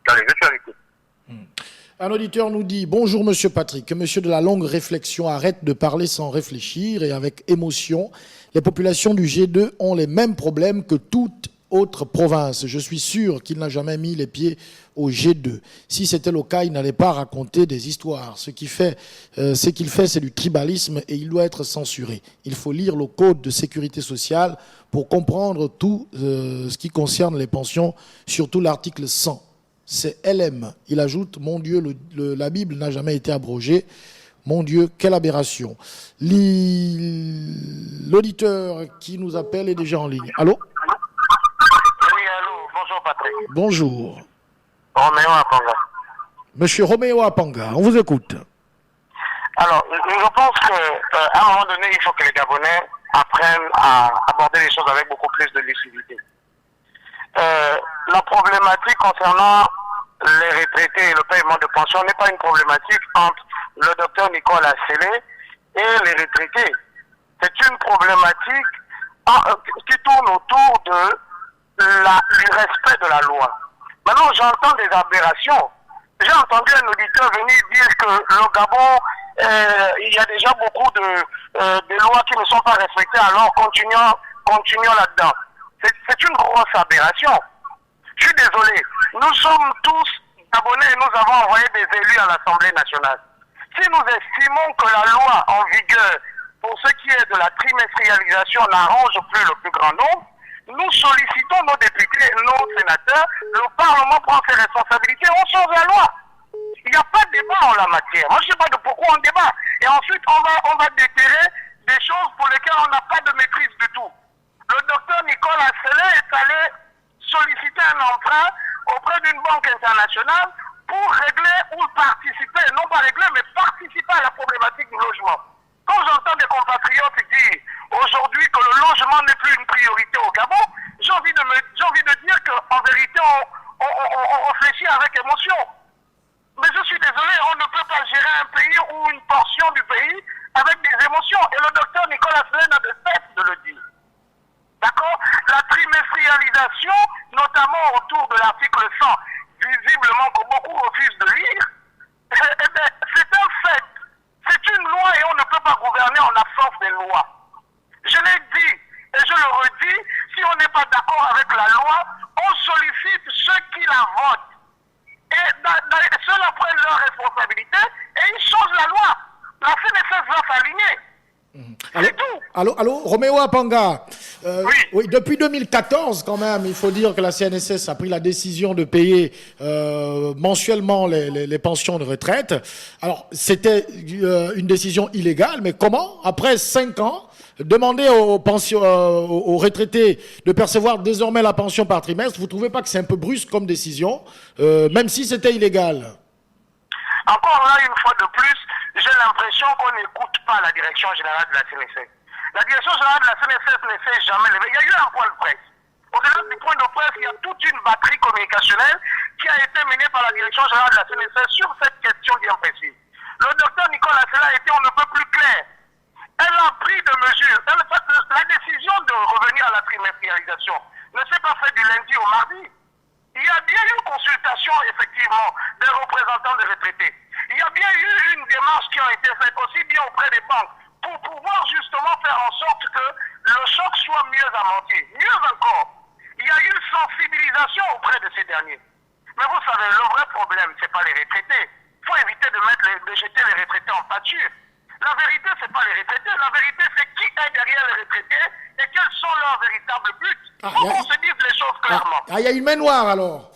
C: Allez, je suis à l'écoute.
B: Un auditeur nous dit: bonjour monsieur Patrick, que monsieur de la longue réflexion arrête de parler sans réfléchir et avec émotion. Les populations du G2 ont les mêmes problèmes que toute autre province. Je suis sûr qu'il n'a jamais mis les pieds au G2. Si c'était le cas, il n'allait pas raconter des histoires. Ce qu'il fait, c'est du tribalisme et il doit être censuré. Il faut lire le code de sécurité sociale pour comprendre tout ce qui concerne les pensions, surtout l'article 100. c'est LM. Il ajoute, mon Dieu, la Bible n'a jamais été abrogée. Mon Dieu, quelle aberration. L'auditeur qui nous appelle est déjà en ligne. Allô?
D: Oui, allô, bonjour Patrick.
B: Bonjour.
D: Roméo Apanga.
B: Monsieur Roméo Apanga, on vous écoute.
D: Alors, je pense qu'à un moment donné, il faut que les Gabonais apprennent à aborder les choses avec beaucoup plus de lucidité. La problématique concernant les retraités et le paiement de pension n'est pas une problématique entre le docteur Nicolas Assélé et les retraités. C'est une problématique qui tourne autour du respect de la loi. Maintenant, j'entends des aberrations. J'ai entendu un auditeur venir dire que le Gabon, il y a déjà beaucoup de lois qui ne sont pas respectées, alors continuons là-dedans. C'est une grosse aberration. Je suis désolé. Nous sommes tous Gabonais et nous avons envoyé des élus à l'Assemblée nationale. Si nous estimons que la loi en vigueur pour ce qui est de la trimestrialisation n'arrange plus le plus grand nombre, nous sollicitons nos députés, nos sénateurs, le Parlement prend ses responsabilités, on change la loi. Il n'y a pas de débat en la matière. Moi, je ne sais pas de pourquoi on débat. Et ensuite, on va déterrer des choses pour lesquelles on n'a pas de maîtrise du tout. Le docteur Nicolas Assélé est allé solliciter un emprunt auprès d'une banque internationale pour régler ou participer, non pas régler, mais participer à la problématique du logement. Quand j'entends des compatriotes dire aujourd'hui que le logement n'est plus une priorité au Gabon, j'ai envie de dire qu'en vérité, on réfléchit avec émotion. Mais je suis désolé, on ne peut pas gérer un pays ou une portion du pays avec des émotions. Et le docteur Nicolas Assélé n'a de cesse de le dire. D'accord? La trimestrialisation, notamment autour de l'article 100, visiblement que beaucoup refusent de lire, c'est un fait. C'est une loi et on ne peut pas gouverner en absence des lois. Je l'ai dit et je le redis, si on n'est pas d'accord avec la loi, on sollicite ceux qui la votent. Et ceux-là prennent leurs responsabilités et ils changent la loi. La CNSS va s'aligner. C'est tout.
B: Allô, Roméo Apanga.
D: Oui.
B: Depuis 2014, quand même, il faut dire que la CNSS a pris la décision de payer mensuellement les pensions de retraite. Alors, c'était une décision illégale, mais comment, après 5 ans, demander aux retraités de percevoir désormais la pension par trimestre, vous ne trouvez pas que c'est un peu brusque comme décision, même si c'était illégal?
D: Encore là, une fois de plus, j'ai l'impression qu'on n'écoute pas la direction générale de la CNSS. La direction générale de la CNSS ne fait jamais lever. Il y a eu un point de presse. Au-delà du point de presse, il y a toute une batterie communicationnelle qui a été menée par la direction générale de la CNSS sur cette question bien précise. Le docteur Nicolas Assélé a été on ne peut plus clair. Elle a pris des mesures. La décision de revenir à la trimestrialisation ne s'est pas faite du lundi au mardi. Il y a bien eu consultation, effectivement, des représentants des retraités. Il y a bien eu une démarche qui a été faite aussi bien auprès des banques pour pouvoir justement faire en sorte que le choc soit mieux amorti. Mieux encore, il y a eu sensibilisation auprès de ces derniers. Mais vous savez, le vrai problème, ce n'est pas les retraités. Il faut éviter de jeter les retraités en pâture. La vérité, ce n'est pas les retraités. La vérité, c'est qui est derrière les retraités et quels sont leurs véritables buts. Il faut qu'on se dise les choses clairement.
B: Il y a une main noire alors.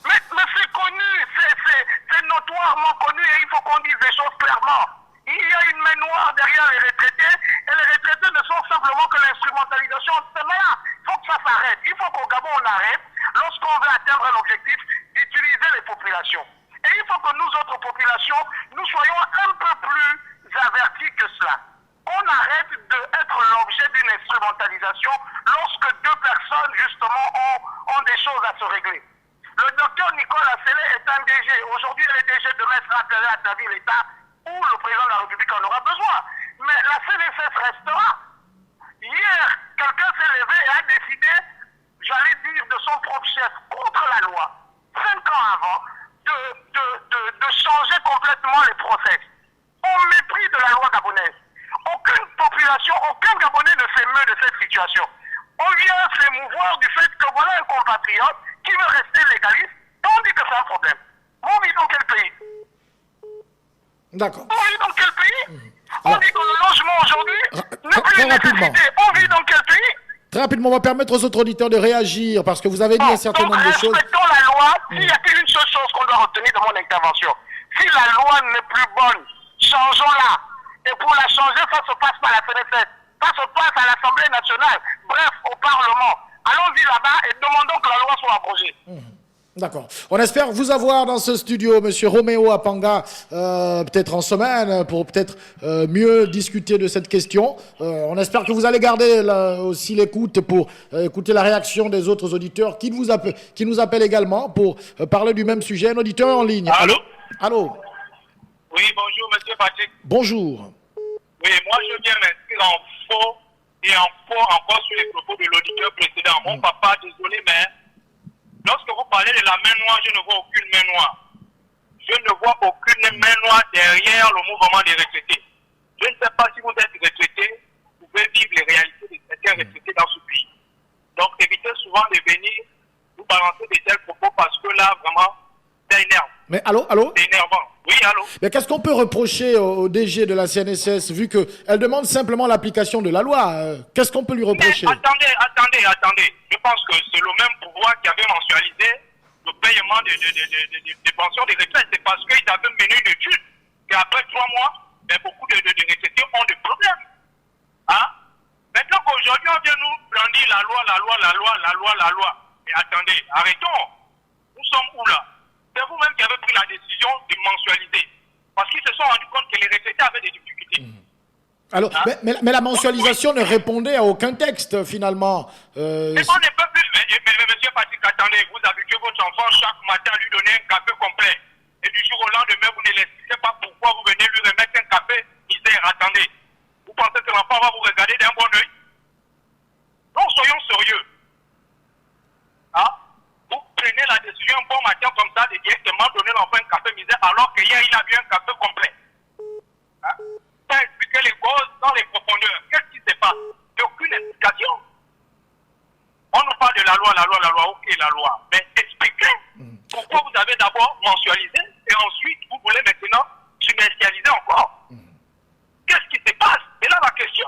D: Mais c'est connu, c'est notoirement connu et il faut qu'on dise les choses clairement. Il y a une main noire derrière les retraités et les retraités ne sont simplement que l'instrumentalisation de ces mains-là. Il faut que ça s'arrête. Il faut qu'au Gabon on arrête, lorsqu'on veut atteindre un objectif, d'utiliser les populations. Et il faut que nous autres populations, nous soyons un peu plus avertis que cela. On arrête d'être l'objet d'une instrumentalisation lorsque deux personnes justement ont des choses à se régler. Le docteur Nicolas Assélé est un DG. Aujourd'hui, le DG demain sera appelé à établir l'État où le président de la République en aura besoin. Mais la CNSS restera. Hier, quelqu'un s'est levé et a décidé, j'allais dire de son propre chef, contre la loi, 5 ans avant, de changer complètement les process. Au mépris de la loi gabonaise. Aucune population, aucun Gabonais ne s'émeut de cette situation. On vient s'émouvoir du fait que voilà un compatriote qui veut rester légaliste, et on dit que c'est un problème. On vit dans quel pays?
B: D'accord.
D: On vit dans quel pays? On dit que le logement aujourd'hui n'est plus une
B: rapidement.
D: nécessité. On vit dans quel pays?
B: Très rapidement, on va permettre aux autres auditeurs de réagir parce que vous avez dit un certain nombre de choses.
D: Respectons la loi
A: loi, s'il y a qu'une seule chose qu'on doit retenir de mon intervention, si la loi n'est plus bonne, changeons-la. Et pour la changer, ça se passe par la CNSS, ça se passe à l'Assemblée nationale, bref, au Parlement. Allons-y là-bas et demandons que la loi soit abrogée.
B: D'accord. On espère vous avoir dans ce studio, Monsieur Roméo Apanga, peut-être en semaine, pour peut-être mieux discuter de cette question. On espère que vous allez garder aussi l'écoute pour écouter la réaction des autres auditeurs qui nous appellent également pour parler du même sujet. Un auditeur en ligne.
C: Allô?
B: Allô?
C: Oui, bonjour, monsieur Patrick.
B: Bonjour.
C: Oui, moi, je viens m'inscrire en faux et en faux encore sur les propos de l'auditeur précédent. Mon papa, désolé, mais lorsque vous parlez de la main noire, je ne vois aucune main noire. Je ne vois aucune main noire derrière le mouvement des retraités. Je ne sais pas si vous êtes retraité, vous pouvez vivre les réalités de certains retraités dans ce pays. Donc, évitez souvent de venir vous balancer de tels propos parce que là, vraiment, ça énerve.
B: Mais allô?
C: C'est énervant. Oui, allô?
B: Mais qu'est-ce qu'on peut reprocher au DG de la CNSS vu qu'elle demande simplement l'application de la loi? Qu'est-ce qu'on peut lui reprocher?
C: Mais attendez. Je pense que c'est le même pouvoir qui avait mensualisé le paiement des pensions des retraites. C'est parce qu'ils avaient mené une étude qu'après 3 mois, beaucoup de retraités ont des problèmes. Hein? Maintenant qu'aujourd'hui, on vient nous brandir la loi. Mais attendez, arrêtons. Nous sommes où là? C'est vous-même qui avez pris la décision de mensualiser. Parce qu'ils se sont rendus compte que les retraités avaient des difficultés.
B: Alors,
C: Hein?
B: mais la mensualisation ne répondait à aucun texte finalement.
C: Mais on ne peut plus. Mais monsieur Patrick, attendez, vous habituez votre enfant chaque matin à lui donner un café complet. Et du jour au lendemain, vous ne l'expliquez pas pourquoi vous venez lui remettre un café misère. Attendez. Vous pensez que l'enfant va vous regarder d'un bon oeil? Non, soyons sérieux. Hein? Vous prenez la décision un bon matin comme ça de directement donner l'enfant un café misère alors qu'hier il a bu un café complet. Hein? Pas expliquer les causes dans les profondeurs. Qu'est-ce qui se passe? Il n'y a aucune explication. On nous parle de la loi, ok, la loi. Mais expliquez pourquoi vous avez d'abord mensualisé et ensuite vous voulez maintenant submercialiser encore. Qu'est-ce qui se passe? C'est là la question.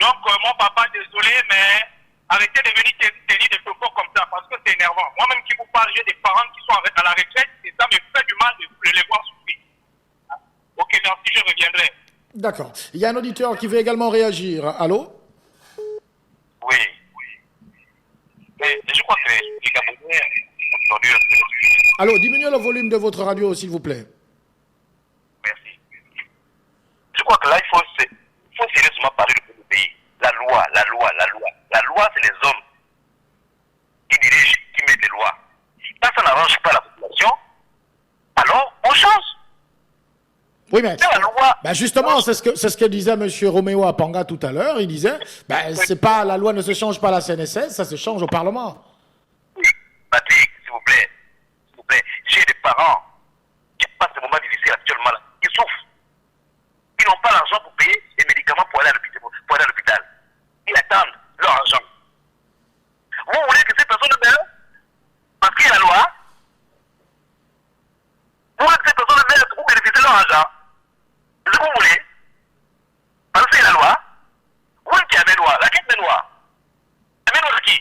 C: Donc, mon papa, désolé, mais arrêtez de venir tenir des propos comme ça parce que c'est énervant. Moi-même qui vous parle, j'ai des parents qui sont à la retraite et ça me fait du mal de les voir souffrir. Ok, merci, je reviendrai.
B: D'accord. Il y a un auditeur qui veut également réagir. Allô?
A: Oui. Mais je crois que les Gabonais ont entendu.
B: Allô, diminuez le volume de votre radio, s'il vous plaît.
A: Merci. Je crois que là, il faut sérieusement parler de notre pays. La loi. La loi, c'est les hommes qui dirigent, qui mettent les lois. Quand ça n'arrange pas la population, alors on change.
B: Oui, mais
A: La loi.
B: justement, c'est ce que disait M. Roméo Apanga tout à l'heure. Il disait, c'est pas la loi ne se change pas à la CNSS, ça se change au Parlement.
A: Oui, Patrick, s'il vous plaît. J'ai des parents qui passent des moments difficiles actuellement là. Ils souffrent. Ils n'ont pas l'argent pour payer les médicaments pour aller à l'hôpital. Ils attendent leur argent. Vous voulez que ces personnes meurent parce qu'il y a la loi? Vous voulez que ces personnes meurent pour bénéficier de leur argent? C'est ce que vous voulez? Parce qu'il y a la loi? Où est-ce qu'il y a la main noire? Laquelle main noire? La main noire de qui?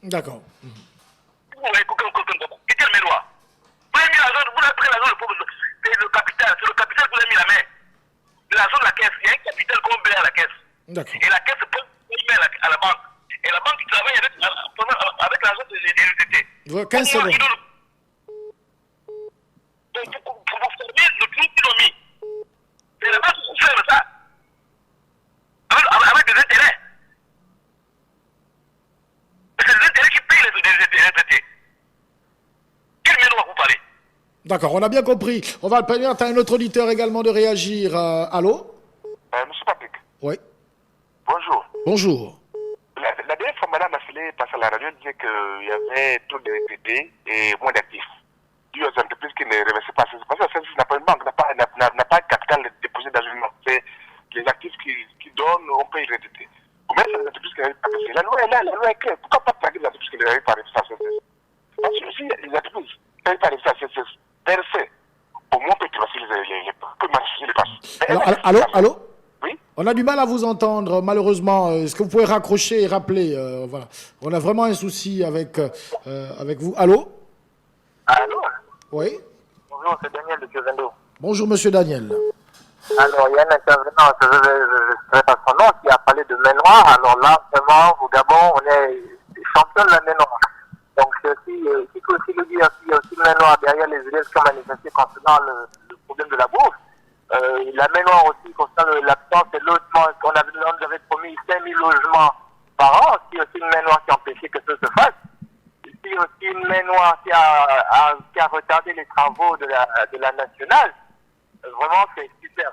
B: D'accord.
A: Vous voyez, quelle mémoire? Vous avez mis la zone, vous avez pris la zone, c'est le capital, c'est le capital que vous avez mis la main. La zone de la caisse, il y a un capital qu'on paie à la caisse.
B: D'accord.
A: Et la caisse peut payer à la banque. Et la banque travaille avec l'argent de l'UTT.
B: 15 secondes.
A: Donc, pour vous fermer le trou qu'ils ont mis. C'est la banque qui ferme ça. Avec des intérêts. C'est les intérêts qui payent les intérêts. Quel mémoire vous parlez?
B: D'accord, on a bien compris. On va permettre à un autre auditeur également de réagir. Allô?
C: Monsieur Patrick,
B: Oui.
C: bonjour.
B: Bonjour.
C: La dernière fois, madame Asselé passe à la radio, disait qu'il y avait trop de retraités et moins d'actifs. Dû aux entreprises qui ne reversaient pas. Parce que la CNSS n'a pas une banque, n'a pas de capital déposé dans une banque. C'est les actifs qui donnent, on peut y retraiter. Combien sont les entreprises qui n'arrivent pas à verser? La loi est là, la loi est claire. Pourquoi pas traquer les entreprises qui n'arrivent pas à verser à la CNSS? Parce que si les entreprises n'arrivent pas à verser à la CNSS, verser, au moins on peut traverser les passes.
B: Alors, allô?
C: Oui?
B: On a du mal à vous entendre, malheureusement. Est-ce que vous pouvez raccrocher et rappeler voilà. On a vraiment un souci avec vous. Allô?
D: Allô?
B: Oui.
D: Bonjour, c'est Daniel de Kiovendo.
B: Bonjour, monsieur Daniel.
D: Alors, il y a un intervenant, je ne sais pas son nom, qui a parlé de main noire. Alors là, vraiment, au Gabon, on est champion de la main noire. Donc, il faut aussi le dire, il y a aussi une main noire derrière les élèves qui ont manifesté concernant le problème de la bourse. La main noire aussi concernant l'absence et logement. On avait promis 5000 logements par an. C'est aussi une main noire qui a empêché que ça se fasse. C'est aussi une main noire qui a retardé les travaux de la nationale. Vraiment, c'est super.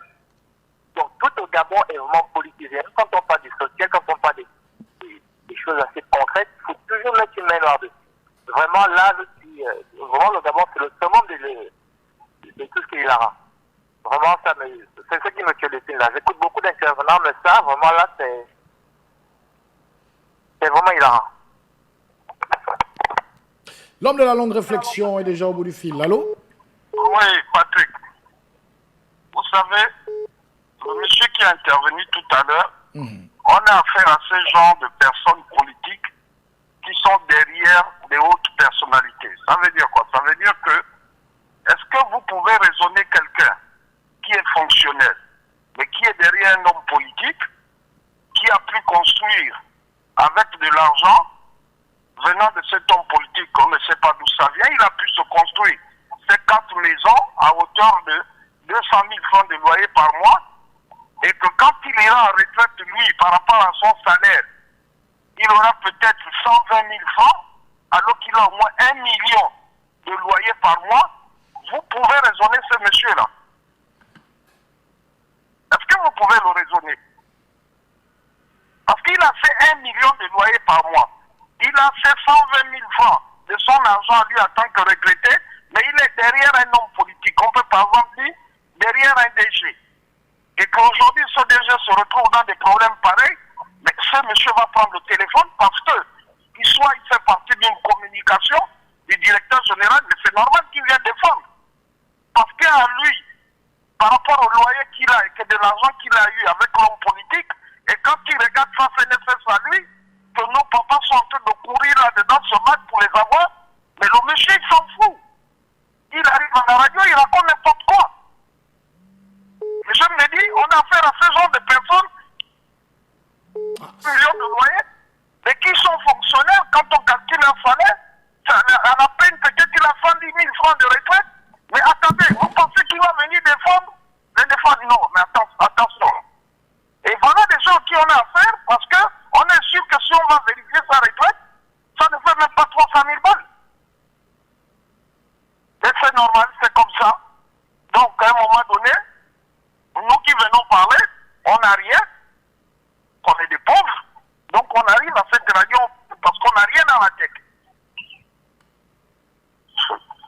D: Donc, tout au Gabon est vraiment politisé. Quand on parle du social, quand on parle des choses assez concrètes, il faut toujours mettre une main noire dessus. Vraiment, là, vraiment, le Gabon, c'est le summum de tout ce qui est hilarant. Vraiment, c'est ce qui me tue les films là. J'écoute beaucoup d'intervenants, mais ça, vraiment, là, c'est vraiment hilarant.
B: L'homme de la longue réflexion est déjà au bout du fil. Allô?
C: Oui, Patrick. Vous savez, le monsieur qui a intervenu tout à l'heure, on a affaire à ce genre de personnes politiques qui sont derrière les hautes personnalités. Ça veut dire quoi? Ça veut dire que, est-ce que vous pouvez raisonner quelqu'un qui est fonctionnel, mais qui est derrière un homme politique, qui a pu construire avec de l'argent venant de cet homme politique, on ne sait pas d'où ça vient, il a pu se construire ces 4 maisons à hauteur de 200 000 francs de loyer par mois, et que quand il ira en retraite, lui, par rapport à son salaire, il aura peut-être 120 000 francs, alors qu'il a au moins 1 million de loyer par mois. Vous pouvez raisonner ce monsieur-là. Est-ce que vous pouvez le raisonner? Parce qu'il a fait 1 million de loyer par mois. Il a fait 120 000 francs de son argent lui en tant que retraité, mais il est derrière un homme politique. On peut par exemple dire derrière un DG. Et qu'aujourd'hui ce DG se retrouve dans des problèmes pareils, mais ce monsieur va prendre le téléphone parce que il fait partie d'une communication du directeur général, mais c'est normal qu'il vienne défendre. Parce qu'à lui, par rapport au loyer qu'il a et que de l'argent qu'il a eu avec l'homme politique, et quand il regarde sa FNSS à lui, que nos papas sont en train de courir là-dedans, se battre pour les avoir, mais le monsieur, il s'en fout. Il arrive à la radio, il raconte n'importe quoi. Mais je me dis, on a affaire à ce genre de personnes, millions de loyers, mais qui sont fonctionnaires, quand on calcule leur salaire, à la peine peut-être qu'il a 110 000 francs de retraite, mais attendez, vous pensez qu'il va venir défendre? Non, mais attention. Et voilà des gens qui on a affaire, parce que on est sûr que si on va vérifier sa retraite, ça ne fait même pas 300 000 balles. Et c'est normal, c'est comme ça. Donc, à un moment donné, nous qui venons parler, on n'a rien, on est des pauvres, donc on arrive à cette radio parce qu'on n'a rien dans la tête.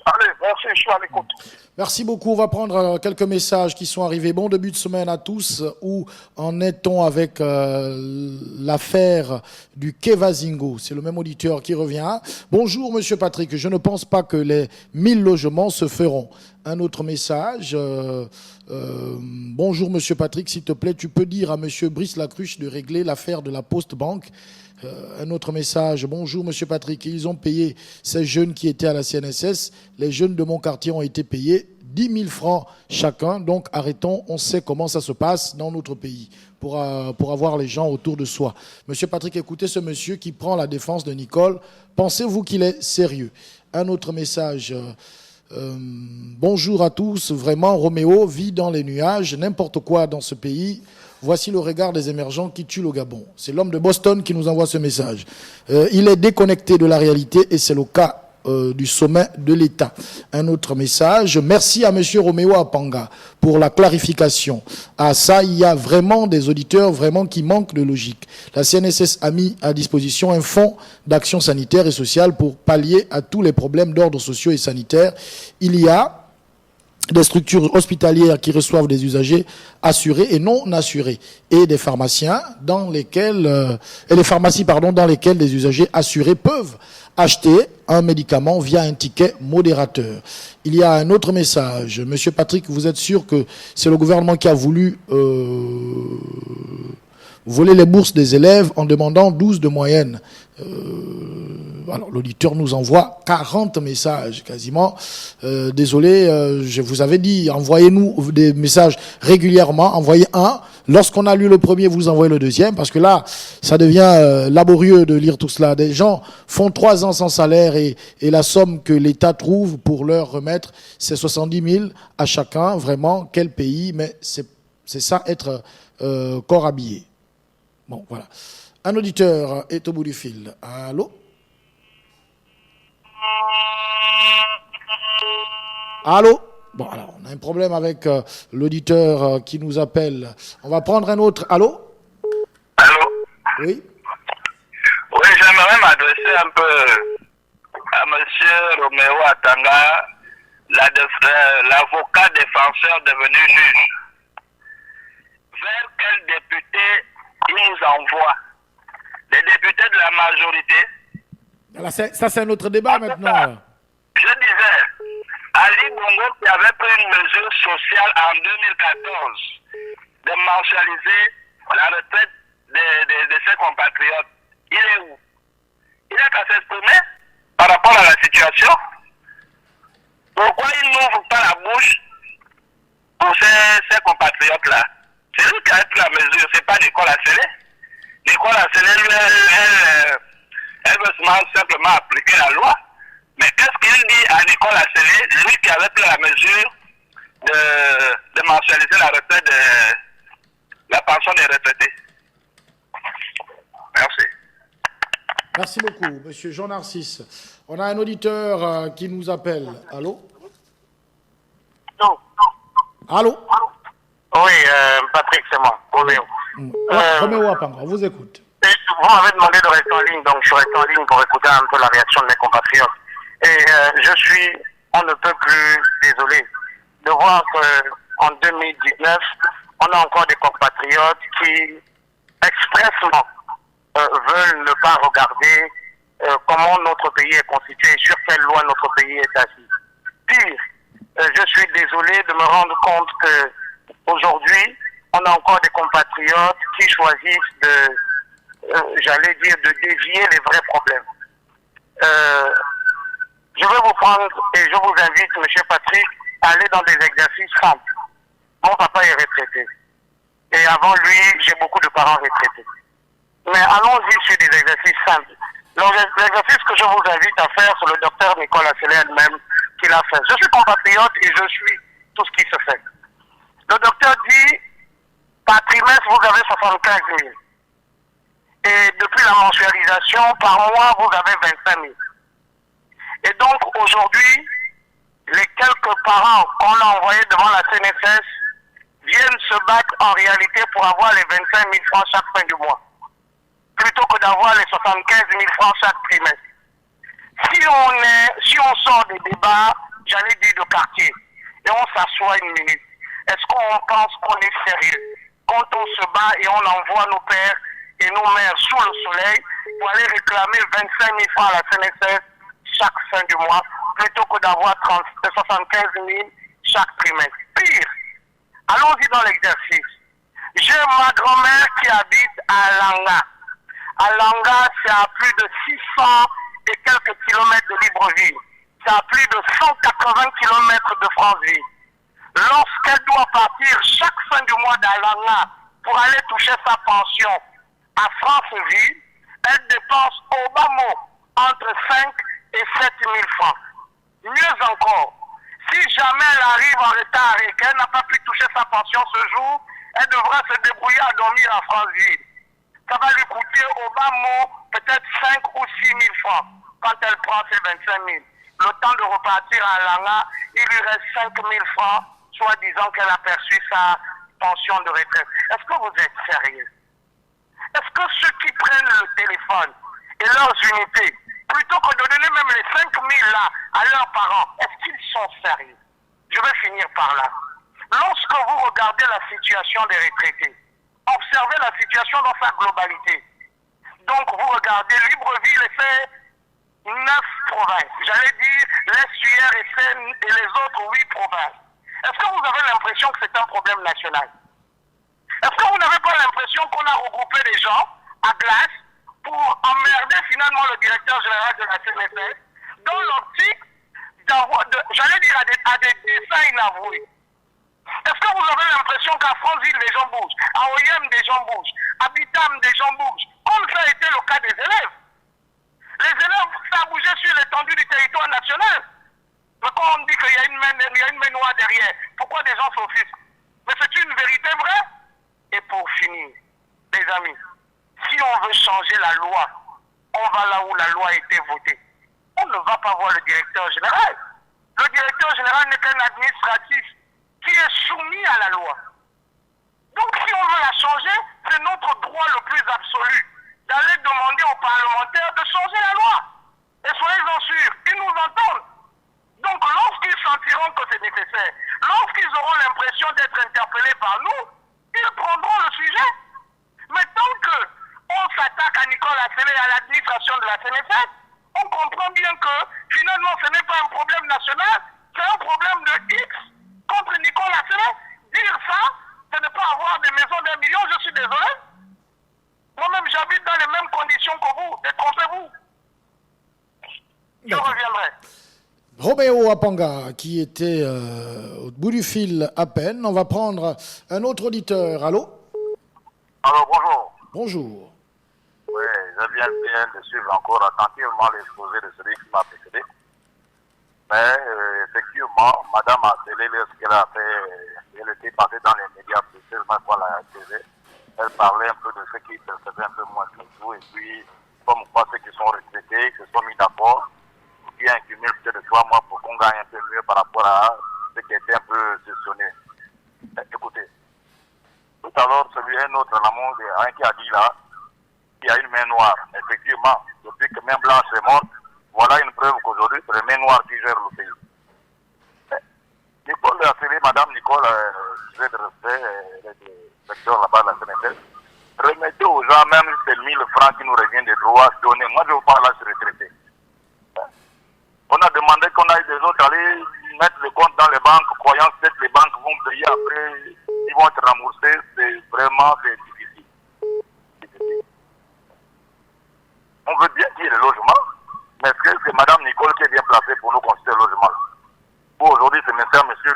C: Allez, merci, je suis à l'écoute.
B: Merci beaucoup. On va prendre quelques messages qui sont arrivés. Bon début de semaine à tous. Où en est-on avec l'affaire du Kevazingo? C'est le même auditeur qui revient. Bonjour, monsieur Patrick. Je ne pense pas que les 1000 logements se feront. Un autre message. Bonjour, monsieur Patrick. S'il te plaît, tu peux dire à monsieur Brice Lacruche de régler l'affaire de la Poste Banque. Un autre message. Bonjour, Monsieur Patrick. Ils ont payé ces jeunes qui étaient à la CNSS. Les jeunes de mon quartier ont été payés 10 000 francs chacun. Donc arrêtons, on sait comment ça se passe dans notre pays pour avoir les gens autour de soi. Monsieur Patrick, écoutez ce monsieur qui prend la défense de Nicole. Pensez-vous qu'il est sérieux? Un autre message. Bonjour à tous. Vraiment, Roméo vit dans les nuages. N'importe quoi dans ce pays. Voici le regard des émergents qui tuent le Gabon. C'est l'homme de Boston qui nous envoie ce message. Il est déconnecté de la réalité et c'est le cas du sommet de l'État. Un autre message. Merci à monsieur Roméo Apanga pour la clarification. Ah ça, il y a vraiment des auditeurs vraiment qui manquent de logique. La CNSS a mis à disposition un fonds d'action sanitaire et sociale pour pallier à tous les problèmes d'ordre sociaux et sanitaire. Il y a des structures hospitalières qui reçoivent des usagers assurés et non assurés, et des pharmaciens dans lesquels les pharmacies dans lesquelles des usagers assurés peuvent acheter un médicament via un ticket modérateur. Il y a un autre message. Monsieur Patrick, vous êtes sûr que c'est le gouvernement qui a voulu voler les bourses des élèves en demandant 12 de moyenne? Alors l'auditeur nous envoie 40 messages quasiment. Désolé, je vous avais dit, envoyez-nous des messages régulièrement. Envoyez un. Lorsqu'on a lu le premier, vous envoyez le deuxième, parce que là, ça devient laborieux de lire tout cela. Des gens font 3 ans sans salaire et la somme que l'État trouve pour leur remettre, c'est 70 000 à chacun. Vraiment, quel pays? Mais c'est ça, être corps habillé. Bon, voilà. Un auditeur est au bout du fil. Allô? Allô? Bon, alors, on a un problème avec l'auditeur qui nous appelle. On va prendre un autre. Allô?
D: Allô?
B: Oui?
D: Oui, j'aimerais m'adresser un peu à M. Roméo Apanga, l'avocat défenseur devenu juge. Vers quel député il nous envoie? Les députés de la majorité.
B: Alors, ça, c'est un autre débat maintenant.
D: Je disais, Ali Bongo qui avait pris une mesure sociale en 2014 de mensualiser la retraite de ses compatriotes. Il est où? Il n'a qu'à s'exprimer par rapport à la situation. Pourquoi il n'ouvre pas la bouche pour ces compatriotes-là? C'est lui qui a pris la mesure, c'est pas Nicole Asselé. Nicole Asselé, elle veut simplement appliquer la loi. Mais qu'est-ce qu'il dit à Nicole Asselé, lui qui avait pris la mesure de mensualiser la retraite de la pension des retraités? Merci.
B: Merci beaucoup, monsieur Jean Narcisse. On a un auditeur qui nous appelle. Allô?
A: Non.
B: Allô?
A: Oui, Patrick, c'est moi, Roméo.
B: Roméo Apanga, on vous écoute.
A: Vous m'avez demandé de rester en ligne, donc je suis resté en ligne pour écouter un peu la réaction de mes compatriotes. Et je suis, on ne peut plus désolé de voir qu'en 2019, on a encore des compatriotes qui expressement veulent ne pas regarder comment notre pays est constitué et sur quelle loi notre pays est assis. Pire, je suis désolé de me rendre compte que aujourd'hui, on a encore des compatriotes qui choisissent j'allais dire, de dévier les vrais problèmes. Je vais vous prendre et je vous invite, M. Patrick, à aller dans des exercices simples. Mon papa est retraité. Et avant lui, j'ai beaucoup de parents retraités. Mais allons-y sur des exercices simples. L'exercice que je vous invite à faire, c'est le docteur Nicole Asselé elle-même qui l'a fait. Je suis compatriote et je suis tout ce qui se fait. Le docteur dit, par trimestre, vous avez 75 000. Et depuis la mensualisation, par mois, vous avez 25 000. Et donc, aujourd'hui, les quelques parents qu'on a envoyés devant la CNSS viennent se battre en réalité pour avoir les 25 000 francs chaque fin du mois, plutôt que d'avoir les 75 000 francs chaque trimestre. Si on sort des débats, j'allais dire de quartier, et on s'assoit une minute, est-ce qu'on pense qu'on est sérieux quand on se bat et on envoie nos pères et nos mères sous le soleil pour aller réclamer 25 000 francs à la CNSS chaque fin du mois, plutôt que d'avoir 75 000 chaque trimestre? Pire, allons-y dans l'exercice. J'ai ma grand-mère qui habite à Langa.
D: À Langa, c'est à plus de 600 et quelques kilomètres de Libreville. C'est à plus de 180 kilomètres de Franceville. Lorsqu'elle doit partir chaque fin du mois d'Alanga pour aller toucher sa pension à Franceville, elle dépense au bas mot entre 5 et 7 000 francs. Mieux encore, si jamais elle arrive en retard et qu'elle n'a pas pu toucher sa pension ce jour, elle devra se débrouiller à dormir à Franceville. Ça va lui coûter au bas mot peut-être 5 ou 6 000 francs quand elle prend ses 25 000. Le temps de repartir à Langa, il lui reste 5 000 francs, soit disant qu'elle a perçu sa pension de retraite. Est-ce que vous êtes sérieux? Est-ce que ceux qui prennent le téléphone et leurs unités, plutôt que de donner même les 5 000 là à leurs parents, est-ce qu'ils sont sérieux? Je vais finir par là. Lorsque vous regardez la situation des retraités, observez la situation dans sa globalité. Donc vous regardez Libreville et fait 9 provinces. J'allais dire l'Estuaire et les autres 8 provinces. Est-ce que vous avez l'impression que c'est un problème national? Est-ce que vous n'avez pas l'impression qu'on a regroupé des gens à glace pour emmerder finalement le directeur général de la CNSS dans l'optique d'avoir, j'allais dire, à des dessins inavoués? Est-ce que vous avez l'impression qu'à Franceville, les gens bougent, à Oyem, des gens bougent, à Bitam, des gens bougent, comme ça a été le cas des élèves? Les élèves, ça a bougé sur l'étendue du territoire national. Mais quand on dit qu'il y a une main noire derrière, pourquoi des gens s'offusquent? Mais c'est une vérité vraie. Et pour finir, les amis, si on veut changer la loi, on va là où la loi a été votée. On ne va pas voir le directeur général. Le directeur général n'est qu'un administratif qui est soumis à la loi. Donc si on veut la changer, c'est notre droit le plus absolu d'aller demander aux parlementaires de changer la loi. Et soyez-en sûrs, ils nous entendent. Donc lorsqu'ils sentiront que c'est nécessaire, lorsqu'ils auront l'impression d'être interpellés par nous, ils prendront le sujet. Mais tant qu'on s'attaque à Nicolas Assélé et à l'administration de la CNSS, on comprend bien que finalement ce n'est pas un problème national, c'est un problème de X contre Nicolas Assélé. Dire ça, ce n'est pas avoir des maisons d'1 million, je suis désolé. Moi-même j'habite dans les mêmes conditions que vous, détrompez-vous. Je reviendrai.
B: Roméo Apanga, qui était au bout du fil à peine. On va prendre un autre auditeur. Allô?
C: Alors bonjour.
B: Bonjour.
C: Oui, je viens bien de suivre encore attentivement l'exposé de celui qui m'a précédé. Mais effectivement, Madame Assélé, ce qu'elle a fait, elle était passée dans les médias, spécialement pour la TV. Elle parlait un peu de ce qui percevait un peu moins que tout. Et puis, comme quoi ceux qui sont retraités, qui se sont mis d'accord, qui a un cumul peut-être de 3 mois pour qu'on gagne un peu mieux par rapport à ce qui était un peu gestionné. Écoutez, tout à l'heure, un autre en amont, un qui a dit là, qu'il y a une main noire. Effectivement, depuis que main blanche est morte, voilà une preuve qu'aujourd'hui, c'est la main noire qui gère le pays. Nicole Assélé, Madame Nicole, je vais de respect, elle est directeur là-bas de la CNSS, remettez aux gens même ces 1000 francs qui nous reviennent des droits donnés. Moi, je vous parle là, je suis retraité. On a demandé qu'on aille des autres aller mettre le compte dans les banques, croyant que les banques vont payer après, ils vont être remboursés. C'est vraiment difficile. On veut bien qu'il y ait le logement, mais est-ce que c'est Mme Nicole qui est bien placée pour nous construire le logement? Pour aujourd'hui, c'est M.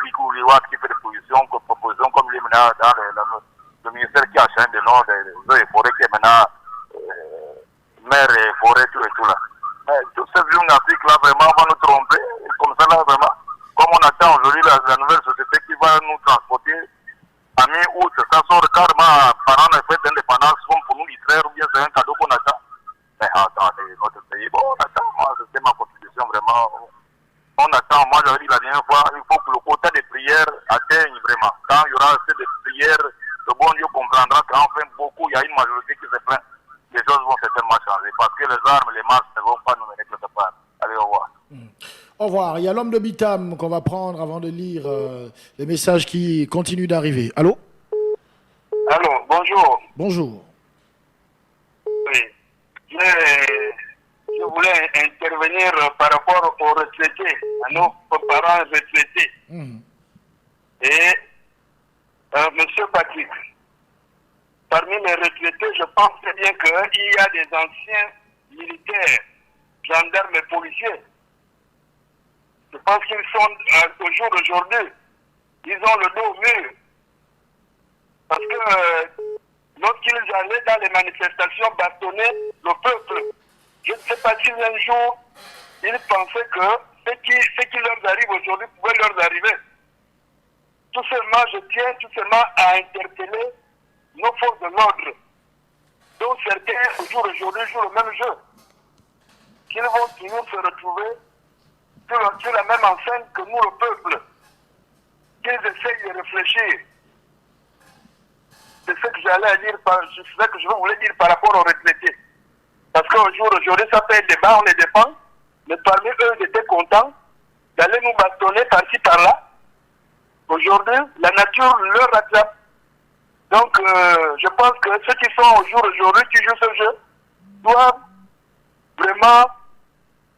C: Likou Liwat qui fait des propositions comme il est maintenant dans le ministère qui a changé de nom des eaux et forêts, qui est maintenant mer et forêt, tout et tout là. Mais tous ces gymnastiques là vraiment vont nous tromper, et comme ça là vraiment, comme on attend aujourd'hui la nouvelle société qui va nous transporter à mi-août, ça sort carrément pendant les fêtes d'indépendance, comme pour nous distraire, ou bien c'est un cadeau qu'on attend. Mais attendez, notre pays, bon, on attend, moi, c'était ma constitution vraiment. On attend, moi j'avais dit la dernière fois, il faut que le quota des prières atteigne vraiment. Quand il y aura assez de prières, le bon Dieu comprendra qu'enfin beaucoup, il y a une majorité qui se plaint. Les choses vont certainement changer parce que les armes, les masques ne vont pas nous mener quelque part. Allez, au revoir.
B: Au revoir. Il y a l'homme de Bitam qu'on va prendre avant de lire les messages qui continuent d'arriver. Allô?
D: Allô, bonjour.
B: Bonjour.
D: Oui. Je voulais intervenir par rapport aux retraités, à nos parents retraités. Et Monsieur Patrick, parmi les retraités,
A: je pense très bien qu'il y a des anciens militaires, gendarmes et policiers. Je pense qu'ils sont au jour d'aujourd'hui, ils ont le dos au mur. Parce que lorsqu'ils allaient dans les manifestations bastonner le peuple, je ne sais pas si un jour ils pensaient que ce qui leur arrive aujourd'hui pouvait leur arriver. Tout seulement, je tiens tout seulement à interpeller nos forces de l'ordre, dont certains, au jour d'aujourd'hui, jouent le même jeu. Qu'ils vont toujours se retrouver sur la même enceinte que nous, le peuple. Qu'ils essayent de réfléchir. C'est ce que j'allais dire, c'est ce que je voulais dire par rapport aux retraités. Parce qu'au jour d'aujourd'hui, ça fait un débat, on les défend, mais parmi eux, ils étaient contents d'aller nous bastonner par-ci, par-là. Aujourd'hui, la nature leur rattrape. Donc, je pense que ceux qui sont au jour d'aujourd'hui, qui jouent ce jeu, doivent vraiment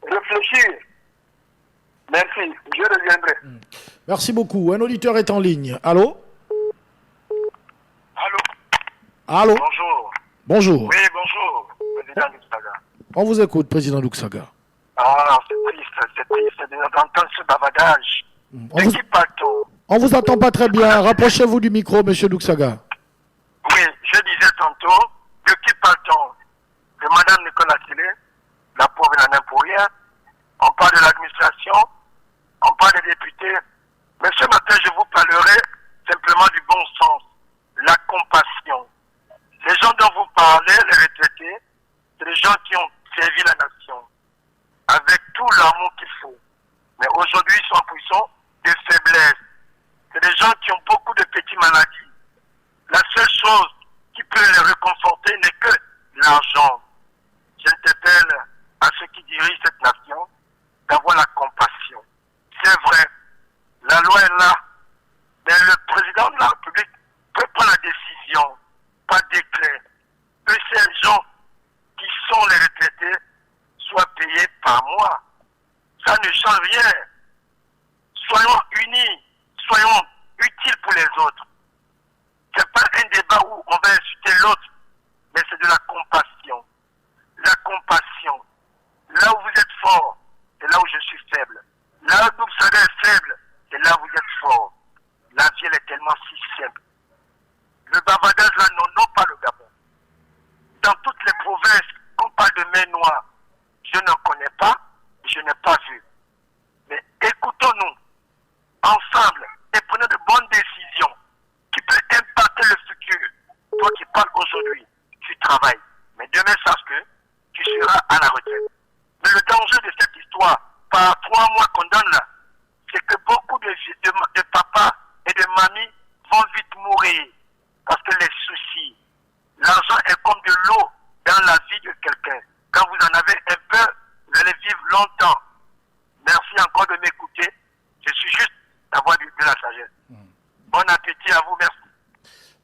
A: réfléchir. Merci, je reviendrai.
B: Merci beaucoup. Un auditeur est en ligne. Allô?
A: Allô?
B: Allô?
A: Bonjour.
B: Bonjour.
A: Oui, bonjour, président Luxaga.
B: On vous écoute, président Luxaga.
A: Ah, c'est triste d'entendre ce bavardage. De qui parle-t-on?
B: On vous entend pas très bien. Rapprochez-vous du micro, monsieur Luxaga.
A: Oui, je disais tantôt, de qui parle-t-on? De madame Nicolas Télé, la pauvre n'en a pour rien. On parle de l'administration, on parle des députés. Mais ce matin, je vous parlerai simplement du bon sens, la compassion. Les gens dont vous parlez, les retraités, c'est les gens qui ont servi la nation avec tout l'amour qu'il faut. Mais aujourd'hui, ils sont en position de faiblesse. C'est des gens qui ont beaucoup de petites maladies. La seule chose qui peut les réconforter n'est que l'argent. J'interpelle à ceux qui dirigent cette nation d'avoir la compassion. C'est vrai, la loi est là, mais le président de la République peut prendre la décision, par décret, que ces gens qui sont les retraités soient payés par mois. Ça ne change rien. Soyons unis, soyons utiles pour les autres. Ce n'est pas un débat où on va insulter l'autre, mais c'est de la compassion. La compassion. Là où vous êtes fort, c'est là où je suis faible. Là où vous serez faible, c'est là où vous êtes fort. La vie, elle est tellement si simple. Le bavardage là, non pas le Gabon. Dans toutes les provinces, qu'on parle de mer noire, je n'en connais pas, je n'ai pas vu. Mais écoutons-nous ensemble et prenons de bonnes décisions qui peuvent impacter le futur. Toi qui parles aujourd'hui, tu travailles. Mais demain, sache que tu seras à la retraite. Mais le danger de cette histoire, par 3 mois qu'on donne là, c'est que beaucoup de papas et de mamies vont vite mourir. Parce que les soucis, l'argent est comme de l'eau dans la vie de quelqu'un. Quand vous en avez un peu, vous allez vivre longtemps. Merci encore de m'écouter. Je suis juste d'avoir de la sagesse. Bon appétit à vous, merci.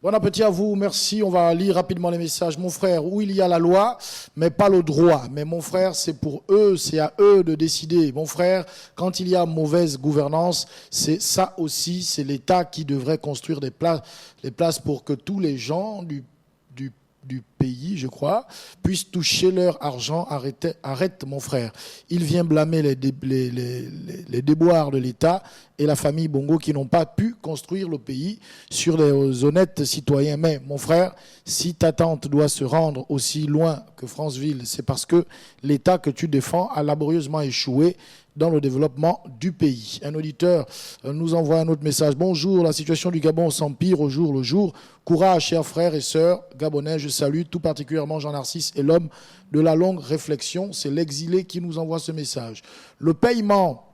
B: Bon appétit à vous, merci. On va lire rapidement les messages. Mon frère, où il y a la loi, mais pas le droit. Mais mon frère, c'est pour eux, c'est à eux de décider. Mon frère, quand il y a mauvaise gouvernance, c'est ça aussi, c'est l'État qui devrait construire des places pour que tous les gens du pays, je crois, puissent toucher leur argent. Arrête, mon frère. Il vient blâmer les déboires de l'État et la famille Bongo qui n'ont pas pu construire le pays sur les honnêtes citoyens. Mais, mon frère, si ta tante doit se rendre aussi loin que Franceville, c'est parce que l'État que tu défends a laborieusement échoué dans le développement du pays. Un auditeur nous envoie un autre message. Bonjour, la situation du Gabon s'empire au jour le jour. Courage, chers frères et sœurs gabonais, je salue tout particulièrement Jean-Narcisse et l'homme de la longue réflexion. C'est l'exilé qui nous envoie ce message. Le paiement...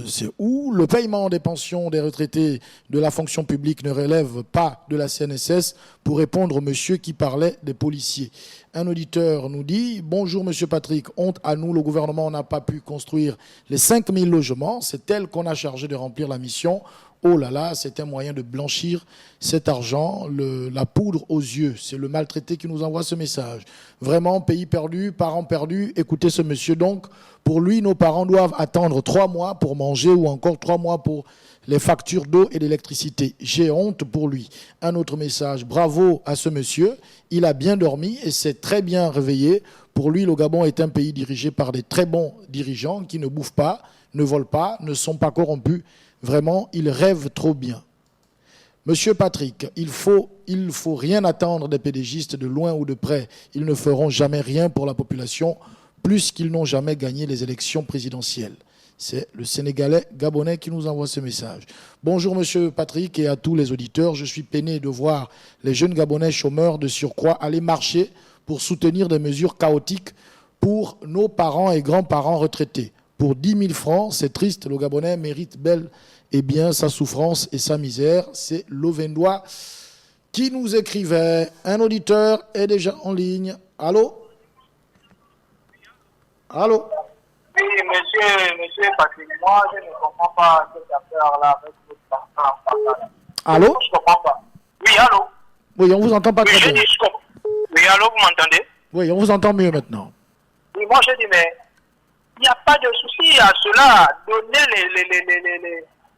B: c'est où le paiement des pensions des retraités de la fonction publique ne relève pas de la CNSS, pour répondre au monsieur qui parlait des policiers. Un auditeur nous dit « Bonjour monsieur Patrick, honte à nous, le gouvernement n'a pas pu construire les 5000 logements, c'est elle qu'on a chargé de remplir la mission. Oh là là, c'est un moyen de blanchir cet argent, la poudre aux yeux. C'est le maltraité qui nous envoie ce message. Vraiment, pays perdu, parents perdus. Écoutez ce monsieur donc. Pour lui, nos parents doivent attendre 3 mois pour manger ou encore 3 mois pour les factures d'eau et d'électricité. J'ai honte pour lui. Un autre message. Bravo à ce monsieur. Il a bien dormi et s'est très bien réveillé. Pour lui, le Gabon est un pays dirigé par des très bons dirigeants qui ne bouffent pas, ne volent pas, ne sont pas corrompus. Vraiment, il rêve trop bien. Monsieur Patrick, il faut rien attendre des pédégistes de loin ou de près. Ils ne feront jamais rien pour la population, plus qu'ils n'ont jamais gagné les élections présidentielles. C'est le Sénégalais gabonais qui nous envoie ce message. Bonjour Monsieur Patrick et à tous les auditeurs. Je suis peiné de voir les jeunes Gabonais chômeurs de surcroît aller marcher pour soutenir des mesures chaotiques pour nos parents et grands-parents retraités. Pour 10 000 francs, c'est triste, le Gabonais mérite bel et bien sa souffrance et sa misère. C'est l'Auvendois qui nous écrivait. Un auditeur est déjà en ligne. Allô? Allô?
D: Oui, monsieur Patrick, moi je ne comprends pas cette affaire-là avec votre partenaire.
B: Allô?
D: Je ne comprends pas. Oui, allô?
B: Oui, on vous entend pas très bien.
D: Oui, allô, vous m'entendez?
B: Oui, on vous entend mieux maintenant.
D: Oui, moi je dis, mais il n'y a pas de souci à cela. Donner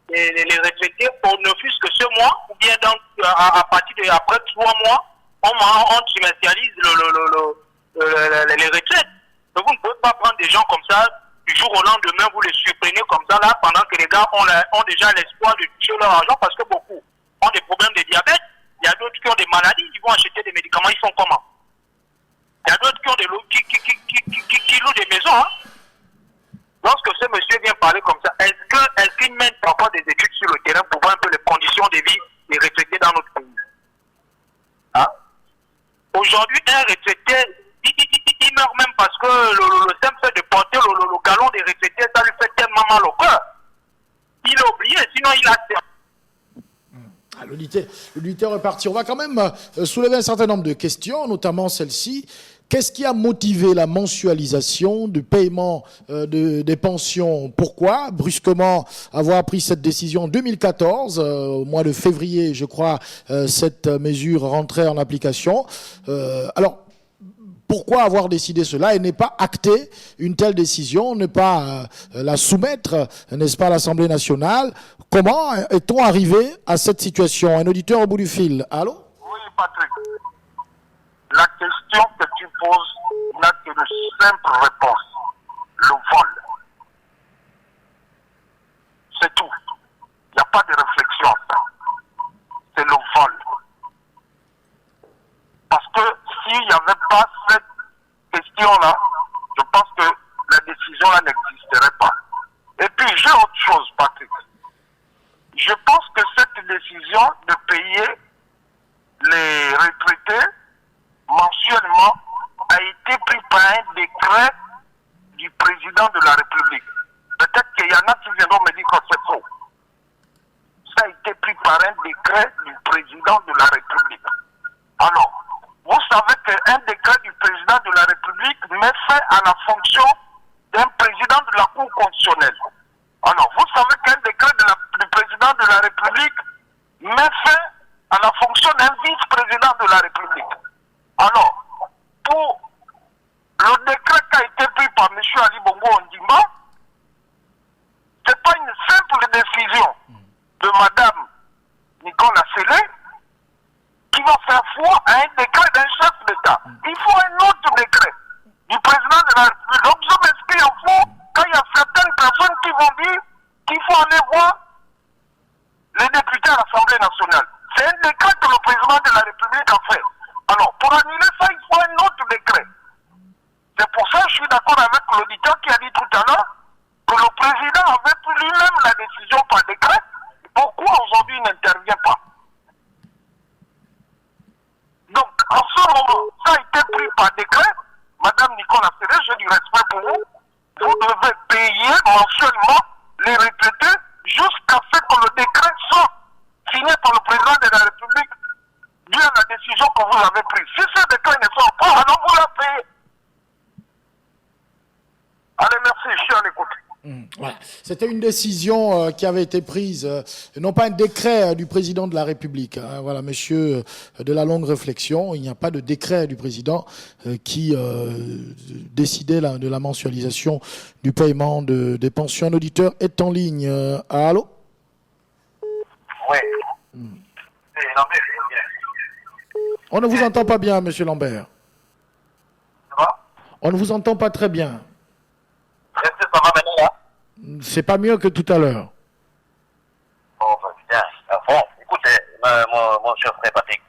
D: les retraités pour ne fût-ce que ce mois, ou bien donc, à partir de après 3 mois, on trimestrialise les retraites. Donc vous ne pouvez pas prendre des gens comme ça, du jour au lendemain, vous les surprenez comme ça, là, pendant que les gars ont déjà l'espoir de toucher leur argent, parce que beaucoup ont des problèmes de diabète, il y a d'autres qui ont des maladies, ils vont acheter des médicaments, ils font comment? Il y a d'autres qui ont qui louent des maisons, hein. Lorsque ce monsieur vient parler comme ça, est-ce qu'il mène parfois des études sur le terrain pour voir un peu les conditions de vie des retraités dans notre pays? Hein? Aujourd'hui, un retraité, il meurt même parce que le simple fait de porter le galon des retraités, ça lui fait tellement mal au cœur. Il a oublié, sinon il a...
B: Ah, l'auditeur est parti. On va quand même soulever un certain nombre de questions, notamment celle-ci. Qu'est-ce qui a motivé la mensualisation du paiement des pensions? Pourquoi brusquement avoir pris cette décision en 2014, au mois de février, je crois, cette mesure rentrait en application. Alors, pourquoi avoir décidé cela et ne pas acter une telle décision, ne pas la soumettre, n'est-ce pas, à l'Assemblée nationale? Comment est-on arrivé à cette situation? Un auditeur au bout du fil. Allô?
C: Oui, Patrick. La question que tu poses n'a qu'une simple réponse. Le vol. C'est tout. Il n'y a pas de réflexion. C'est le vol. Parce que s'il n'y avait pas cette question-là, je pense que la décision-là n'existerait pas. Et puis, j'ai autre chose, Patrick. Je pense que cette décision de payer les retraités mensuellement a été prise par un décret du président de la République. Peut-être qu'il y en a qui viendront me dire que c'est faux. Ça a été pris par un décret du président de la République. Alors, vous savez qu'un décret du président de la République met fin à la fonction d'un président de la Cour constitutionnelle. Alors, vous savez qu'un décret du président de la République met fin à la fonction d'un vice-président de la République. Alors, pour le décret qui a été pris par M. Ali Bongo Ondimba, ce n'est pas une simple décision de Mme Nicole Assélé qui va faire foi à un décret d'un chef d'État. Il faut un autre décret du président de la République. Donc je m'explique en fond quand il y a certaines personnes qui vont dire qu'il faut aller voir les députés à l'Assemblée nationale. C'est un décret que le président de la République a fait. Alors, pour annuler ça, il faut un autre décret. C'est pour ça que je suis d'accord avec l'auditeur qui a dit tout à l'heure que le président avait pris lui-même la décision par décret. Pourquoi aujourd'hui il n'intervient pas? Donc, en ce moment, ça a été pris par décret. Madame Nicolas Assélé, j'ai du respect pour vous. Vous devez payer mensuellement les retraités jusqu'à ce que le décret soit signé par le président de la République dû à la décision que vous avez prise. Si ce décret ne sort pas, alors vous la payez. Allez, merci, je suis à l'écoute.
B: Voilà. C'était une décision qui avait été prise, non pas un décret du président de la République. Hein. Voilà, monsieur, de la longue réflexion, il n'y a pas de décret du président qui décidait de la mensualisation du paiement des pensions. Un auditeur est en ligne. Allô?
A: Oui.
B: On ne vous entend pas bien, monsieur Lambert.
A: Ça va?
B: On ne vous entend pas très bien.
A: Restez, ça va maintenant là?
B: C'est pas mieux que tout à l'heure.
A: Bon, bien. Bon, écoutez, mon cher frère Patrick,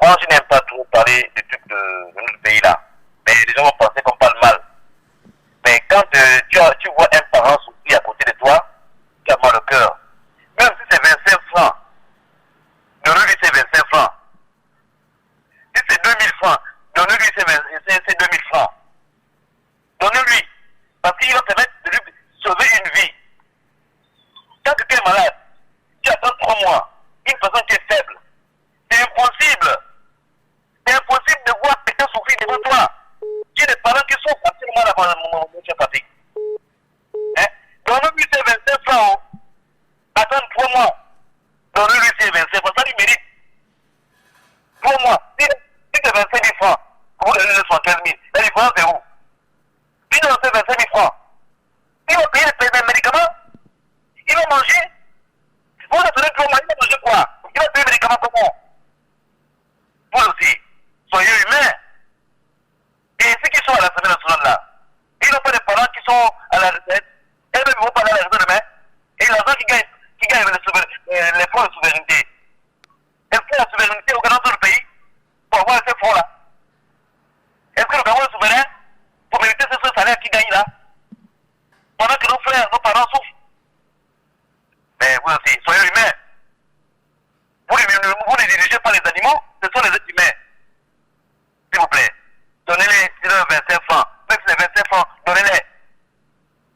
A: moi je n'aime pas trop parler des trucs de notre pays là. Mais les gens vont penser qu'on parle mal. Mais quand tu vois un parent souffrir à côté de toi, tu as mal au cœur. Même si c'est 25 francs, donne-lui ces 25 francs. Si c'est 2000 francs, donne-lui ces 2000 francs. Donne-lui. Parce qu'il va permettre de lui sauver une vie. Quand tu es malade, tu attends 3 mois. Une personne qui est faible. C'est impossible. C'est impossible de voir quelqu'un souffrir devant toi. Tu as des parents qui souffrent absolument là-bas, mon cher Patrick. Hein? Donne-lui ces 25 francs. Attends 3 mois. Donne-lui ces 25 francs. Ça lui mérite. 3 mois. Si c'est 25 000 francs, vous donnez 75 000. La différence est où? Si tu donnes 25 000 francs, il va payer les médicaments. Il va manger. Vous le donnez 3 mois, il va manger quoi? Il va payer les médicaments comment? Vous aussi, soyez humains. Et ceux qui sont à l'Assemblée nationale là, ils n'ont pas des parents qui sont à la retraite. Eux-mêmes vont pas aller à la retraite demain. Et l'argent qui gagne les fonds de souveraineté. Est-ce que la souveraineté organise le pays pour avoir ces fonds-là? Est-ce que le Gabon est souverain pour mériter ce salaire qu'il gagne là? Pendant que nos frères, nos parents souffrent. Mais vous aussi, soyez humains. Vous ne dirigez pas les animaux, ce sont les êtres humains. S'il vous plaît, donnez-les 25 francs. Même si c'est 25 francs, donnez-les.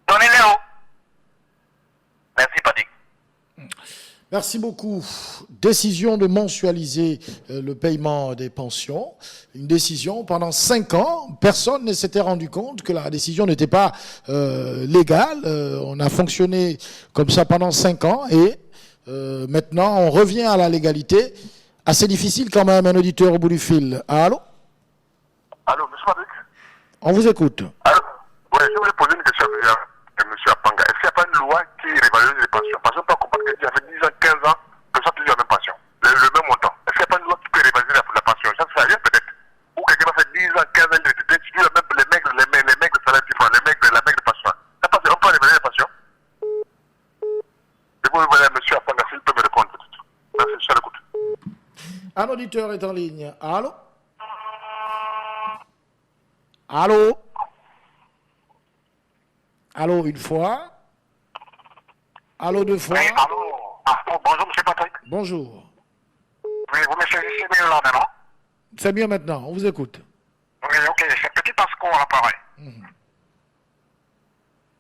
A: Donnez-les haut. Merci, Patrick.
B: Merci beaucoup. Décision de mensualiser le paiement des pensions. Une décision pendant 5 ans. Personne ne s'était rendu compte que la décision n'était pas légale. On a fonctionné comme ça pendant 5 ans et maintenant on revient à la légalité. Assez difficile quand même, un auditeur au bout du fil. Allô?
C: Allô, monsieur Patrick?
B: On vous écoute.
C: Allô? Oui, je voulais poser une question à monsieur Apanga. Est-ce qu'il n'y a pas une loi qui révalue les pensions? Parce qu'on peut comprendre que ça fait 10 ans, 15 ans que ça toujours la même pension, le même montant. Est-ce qu'il n'y a pas une loi qui peut révaluer la pension? Ça ne sert à rien peut-être. Ou quelqu'un va faire 10 ans, 15 ans de retraite, tu dis les maigres salaires différents, la maigre pension. Ça passe, on peut révaluer la pension? Et vous, monsieur Apanga, s'il peut me répondre peut-être. Merci, je suis à l'écoute.
B: Un auditeur est en ligne. Allô? Allô? Allô, une fois. Allô, deux fois.
C: Oui, allô. Ah, bonjour, monsieur Patrick.
B: Bonjour.
C: Oui, vous me saisissez mieux là maintenant?
B: C'est mieux maintenant, on vous écoute.
C: Oui, ok, c'est Petit Pasco à l'appareil.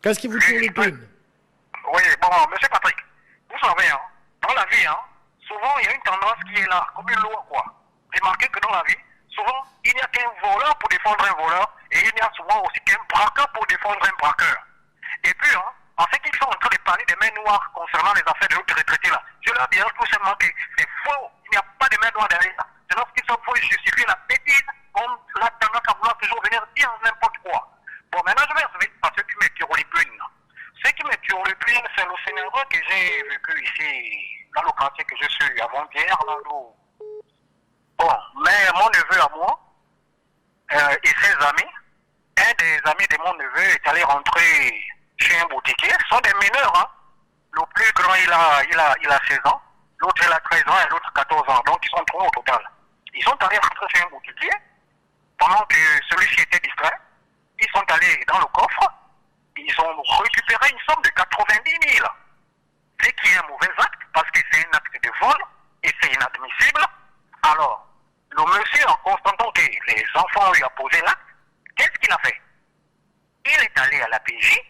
B: Qu'est-ce qui vous turlupine?
C: Oui, bon, monsieur Patrick, vous savez, hein, dans la vie, hein, souvent il y a une tendance qui est là, comme une loi, quoi. Remarquez que dans la vie, souvent, il n'y a qu'un voleur pour défendre un voleur, et il y a souvent aussi qu'un braqueur pour défendre un braqueur. Et puis, hein, en fait, ils sont en train de parler des mains noires concernant les affaires de notre retraités là. Je leur dirais tout simplement que c'est faux, il n'y a pas de mains noires derrière ça. C'est lorsqu'ils sont pour justifier la bêtise, on a tendance à vouloir toujours venir dire n'importe quoi. Bon, maintenant, je vais revenir à ce qui me turlupine. Ce qui me turlupine, c'est le scénario que j'ai vécu ici, dans le quartier que je suis, avant-hier, là, où... Bon, mais mon neveu à moi, et ses amis, un des amis de mon neveu est allé rentrer chez un boutiquier. Ce sont des mineurs, hein. Le plus grand, il a 16 ans, l'autre, il a 13 ans et l'autre 14 ans. Donc, ils sont 3 au total. Ils sont allés rentrer chez un boutiquier, pendant que celui-ci était distrait. Ils sont allés dans le coffre, ils ont récupéré une somme de 90 000. Ce qui est un mauvais acte, parce que c'est un acte de vol, et c'est inadmissible. Alors, le monsieur, en constatant que les enfants lui ont posé l'acte, qu'est-ce qu'il a fait? Il est allé à la PJ,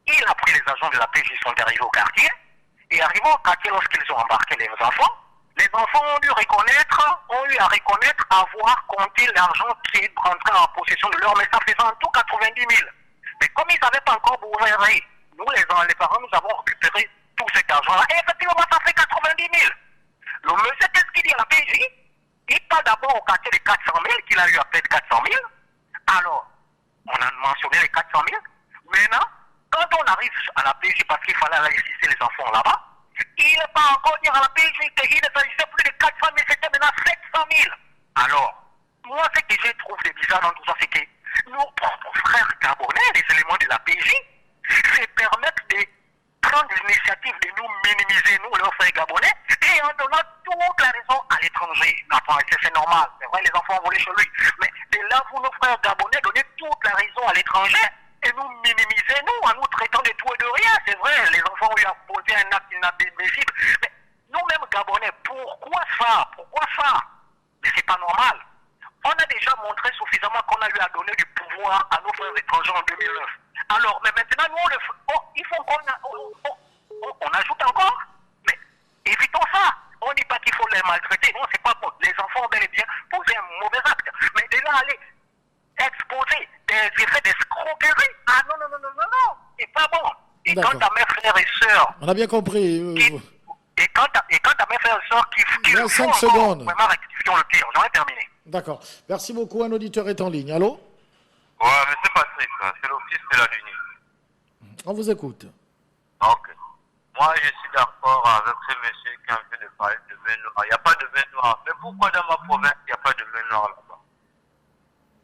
C: il a pris les agents de la PJ, ils sont arrivés au quartier, et arrivant au quartier, lorsqu'ils ont embarqué les enfants ont eu à reconnaître avoir compté l'argent qui est rentré en possession de leur, mais ça faisait en tout 90 000. Mais comme ils n'avaient pas encore bourré
A: nous les parents, nous avons récupéré tout cet argent-là. Et effectivement, ça fait 90 000. Le monsieur, qu'est-ce qu'il dit à la PJ? Il parle d'abord au quartier des 400 000, qu'il a eu à peine 400 000. Alors, on a mentionné les 400 000. Maintenant, quand on arrive à la PJ, parce qu'il fallait aller assister les enfants là-bas, il n'est pas encore dire à la PJ qu'il ne s'agissait plus de 400 000, c'était maintenant 700 000. Alors, moi, ce que je trouve de bizarre dans tout ça, c'est que nos propres frères gabonais, les éléments de la PJ, se permettent de prendre l'initiative de nous minimiser, nous, leurs frères gabonais, et en donnant toute la raison à l'étranger. Enfin, c'est normal, c'est vrai, les enfants volaient chez lui. Mais de là, vous, nos frères gabonais, donnez toute la raison à l'étranger, et nous minimiser, nous, en nous traitant de tout et de rien. C'est vrai, les enfants ont eu à poser un acte inadmissible. Mais nous-mêmes, gabonais, pourquoi ça? Pourquoi ça? Mais c'est pas normal. On a déjà montré suffisamment qu'on a eu à donner du pouvoir à nos frères étrangers en 2009. Alors, mais maintenant, nous, il faut qu'on ajoute encore. Mais évitons ça. On ne dit pas qu'il faut les maltraiter. Non, c'est pas bon. Les enfants ont bel et bien posé un mauvais acte. Mais de là, aller exposer des effets d'escroquerie. Ah non, non, non, non, non, non. C'est pas bon. Et quant à mes frères et sœurs.
B: On a bien compris.
A: Et quant à mes frères et sœurs qui le font
B: 5 secondes.
A: Vraiment, rectifions le tir. J'en ai terminé.
B: D'accord. Merci beaucoup. Un auditeur est en ligne. Allô?
C: Ouais, mais c'est Patrick, c'est l'office de la Luni.
B: On vous écoute.
C: Ok. Moi, je suis d'accord avec ce monsieur qui a envie de parler de main noire. Il n'y a pas de main noire. Mais pourquoi dans ma province, il n'y a pas de main noire là-bas?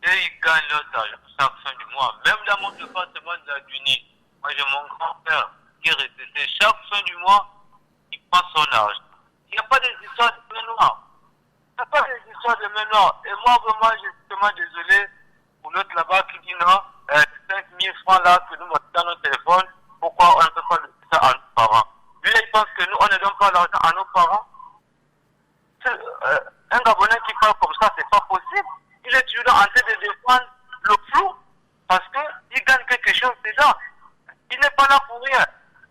C: Et ils gagnent leur argent chaque fin du mois. Même dans mon département de la Luni, moi j'ai mon grand-père qui est resté chaque fin du mois, il prend son argent. Il n'y a pas d'histoire de main noire. Il n'y a pas d'histoire de main noire. Et moi, vraiment, je suis tellement désolé pour l'autre là-bas qui dit non, 5 000 francs là que nous mettons dans notre téléphone, pourquoi on ne peut pas donner ça à nos parents? Lui, il pense que nous, on ne donne pas l'argent à nos parents. Un Gabonais qui parle comme ça, c'est pas possible. Il est toujours en train de défendre le flou parce qu'il gagne quelque chose dedans. Il n'est pas là pour rien.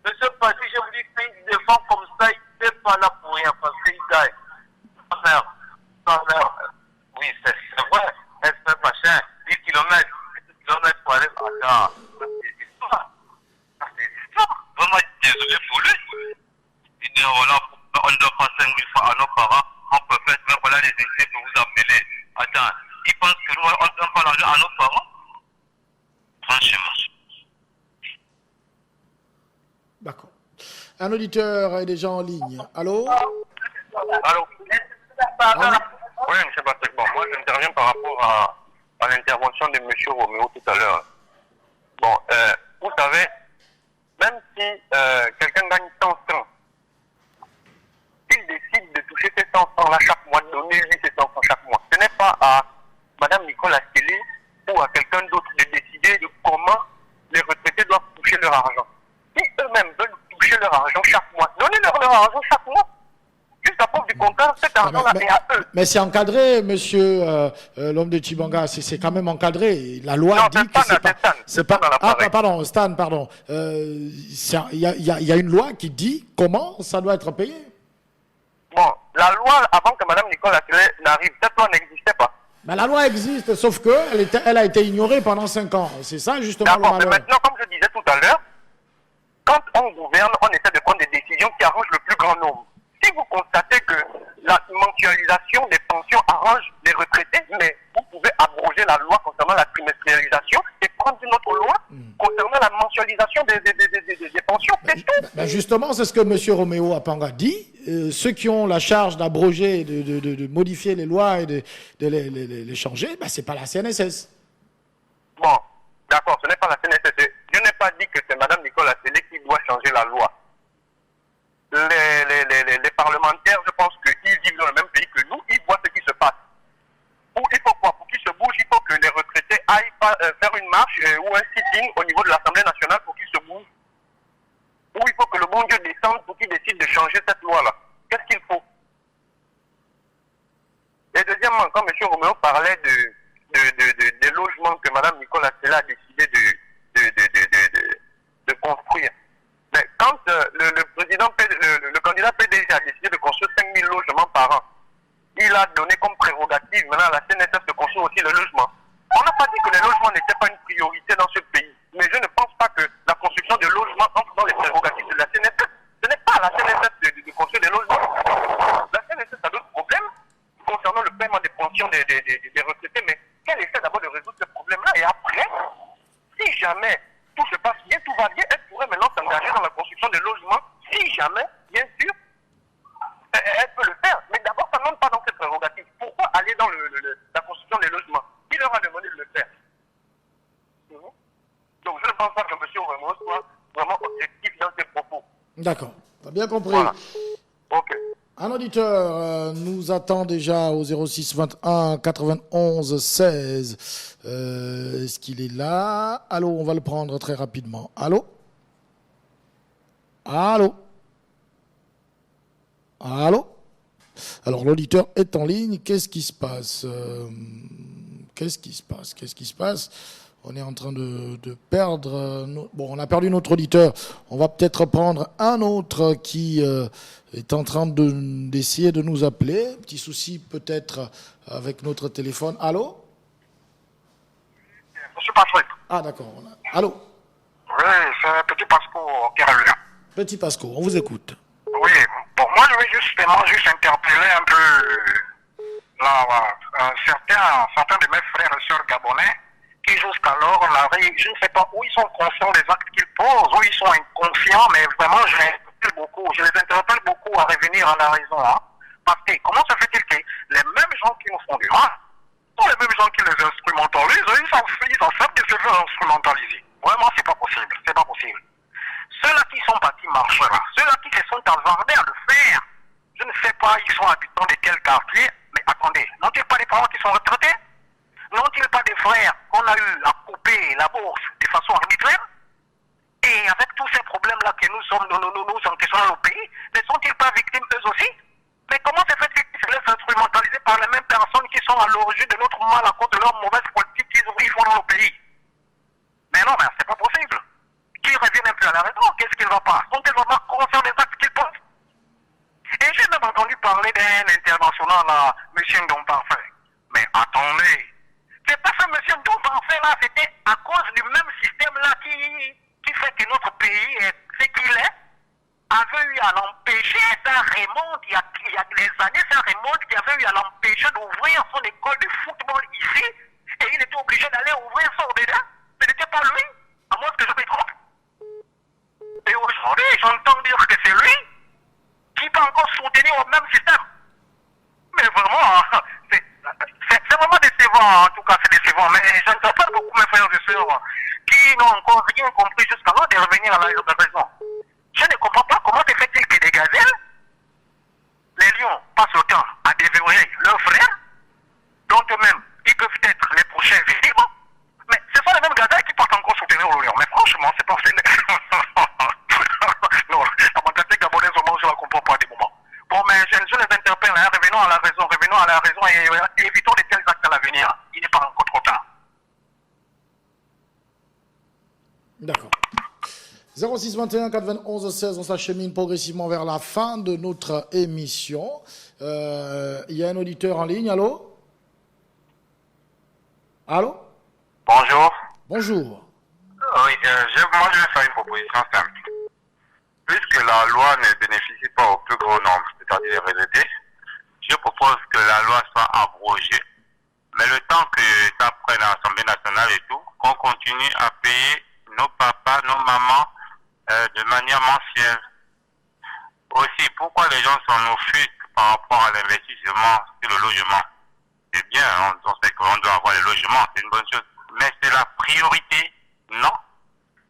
C: Monsieur Patrick, je vous dis qu'il défend comme ça, il n'est pas là pour rien parce qu'il gagne. Sa mère, oui, c'est vrai. Elle fait machin, 10 km pour aller. Attends, c'est histoire. C'est histoire. Vraiment, désolé pour lui. Il dit voilà, on ne doit pas 5 000 francs à nos parents. On peut faire, mais voilà les essais pour vous appeler. Attends, ils pensent que nous, on ne donne pas l'argent à nos parents? Franchement.
B: D'accord. Un auditeur est déjà en ligne. Allô?
C: Allô? Oui, M. Patrick. Bon, moi, j'interviens par rapport à l'intervention de M. Roméo tout à l'heure. Bon, vous savez, même si quelqu'un gagne 100 francs, il décide de toucher ces 100 francs-là chaque mois, de donner lui ces 100 francs chaque mois. Ce n'est pas à Mme Nicole Askelé ou à quelqu'un d'autre de décider de comment les retraités doivent toucher leur argent. Si eux-mêmes veulent toucher leur argent chaque mois, donnez-leur leur argent chaque mois. Jusqu'à preuve du contraire, cet argent-là est à eux.
B: Mais c'est encadré, monsieur l'homme de Chibanga, c'est quand même encadré. La loi
C: non,
B: dit que c'est pas... Ah, pardon, Stan, pardon. Il y a une loi qui dit comment ça doit être payé.
C: Bon, la loi, avant que Mme Nicole Askelé n'arrive, cette loi n'existait pas.
B: Mais la loi existe, sauf qu'elle a été ignorée pendant 5 ans. C'est ça, justement, le malheur.
C: Mais maintenant, comme je disais tout à l'heure, quand on gouverne, on essaie de prendre des décisions qui arrangent le plus grand nombre. Si vous constatez que la mensualisation des pensions arrange les retraités, mais vous pouvez abroger la loi concernant la trimestrialisation et prendre une autre loi concernant la mensualisation des pensions. C'est tout.
B: Ben justement, c'est ce que M. Roméo Apanga dit. Ceux qui ont la charge d'abroger, de modifier les lois et de les changer, ben, ce n'est pas la CNSS.
C: Bon, d'accord, ce n'est pas la CNSS. Je n'ai pas dit que c'est Mme Nicole Askelé qui doit changer la loi. Les parlementaires, je pense qu'ils vivent dans le même pays que nous, ils voient ce qui se passe. Il faut quoi? Pour qu'ils se bougent, il faut que les retraités aillent faire une marche ou un sitting au niveau de l'Assemblée nationale pour qu'ils se bougent. Ou il faut que le bon Dieu descende pour qu'ils décident de changer cette loi-là. Qu'est-ce qu'il faut? Et deuxièmement, quand M. Roméo parlait des logements que Mme Nicole Askelé a décidé de construire, mais quand le candidat PDG a décidé de construire 5 000 logements par an, il a donné comme prérogative maintenant à la CNSS de construire aussi le logement. On n'a pas dit que les logements n'étaient pas une priorité dans ce pays, mais je ne pense pas que la construction de logements en
A: passe bien, tout va bien, elle pourrait maintenant s'engager dans la construction des logements, si jamais, bien sûr, elle peut le faire. Mais d'abord, ça ne monte pas dans ses prérogatives. Pourquoi aller dans la construction des logements? Qui leur a demandé de le faire? Donc je ne pense pas que M. Ramos soit vraiment objectif dans ses propos.
B: D'accord, t'as bien compris.
A: Voilà. Ok.
B: Un auditeur nous attend déjà au 06 21 91 16. Est-ce qu'il est là? Allô, on va le prendre très rapidement. Allô? Allô? Allô? Alors l'auditeur est en ligne. Qu'est-ce qui se passe? Qu'est-ce qui se passe? On est en train de perdre... Bon, on a perdu notre auditeur. On va peut-être prendre un autre qui est en train d'essayer de nous appeler. Petit souci peut-être avec notre téléphone. Allô?
A: Monsieur Patrick.
B: Ah d'accord. Allô?
A: Oui, c'est Petit Pasco qui revient.
B: Petit Pasco, on vous écoute.
A: Oui, bon, moi je vais justement interpeller un peu certains de mes frères et sœurs gabonais qui jusqu'alors je ne sais pas où ils sont conscients des actes qu'ils posent, où ils sont inconscients, mais vraiment je les interpelle beaucoup à revenir à la raison. Hein. Parce que comment se fait-il que les mêmes gens qui nous font du mal sont les mêmes gens qui les instrumentalisent, ils acceptent de se faire instrumentaliser. Vraiment, c'est pas possible, c'est pas possible. Ceux-là qui sont partis marcher là, ceux-là qui se sont hasardés à le faire, je ne sais pas, ils sont habitants de quel quartier, mais attendez, n'ont-ils pas des parents qui sont retraités? N'ont-ils pas des frères qu'on a eu à couper la bourse de façon arbitraire? Et avec tous ces problèmes-là que nous encaissons dans nos pays, ne sont-ils pas victimes eux aussi? Mais comment se fait-il qu'ils se laissent instrumentaliser par les mêmes personnes qui sont à l'origine de notre mal à cause de leur mauvaise politique qu'ils font dans nos pays? Mais non, mais c'est pas possible. Qu'ils reviennent un peu à la raison, qu'est-ce qui ne va pas? Sont-ils vraiment conscients des actes qu'ils posent? Et j'ai même entendu parler d'un international là, M. Ndomparfait. Mais attendez, c'est pas ce monsieur Ndomparfait là, c'était à cause du même système là qui fait que notre pays est ce qu'il est, avait eu à l'empêcher, ça remonte, il y a des années, ça remonte, qu'il avait eu à l'empêcher d'ouvrir son école de football ici, et il était obligé d'aller ouvrir son dedans. Ce n'était pas lui, à moins que je me trompe. Et aujourd'hui, j'entends dire que c'est lui qui peut encore soutenir au même système. Mais vraiment, c'est vraiment décevant, en tout cas c'est décevant. Mais j'interpelle beaucoup mes frères et sœurs qui n'ont encore rien compris jusqu'alors de revenir à la raison. Je ne comprends pas comment se fait-il que des gazelles, les lions passent le temps à dévorer leurs frères, dont eux-mêmes, ils peuvent être les prochains victimes. Mais ce sont les mêmes gazelles qui partent encore soutenir le lion. Mais franchement, c'est pas non, la mentalité gabonaise, au moins, je la comprends pas à des moments. Bon, mais je les interpelle, hein, revenons à la raison et évitons de tels actes à l'avenir. Il n'est pas encore trop tard.
B: D'accord. 06 21 91 16, on s'achemine progressivement vers la fin de notre émission. Il y a un auditeur en ligne, allô? Allô?
C: Bonjour.
B: Bonjour.
C: Oui, moi je vais faire une proposition simple. Puisque la loi ne bénéficie pas au plus grand nombre, c'est-à-dire les retraités, je propose que la loi soit abrogée, mais le temps que ça prenne à l'Assemblée nationale et tout, qu'on continue à payer nos papas, nos mamans de manière mensuelle. Aussi, pourquoi les gens s'en offusquent par rapport à l'investissement sur le logement? C'est bien, on sait qu'on doit avoir le logement, c'est une bonne chose, mais c'est la priorité, non?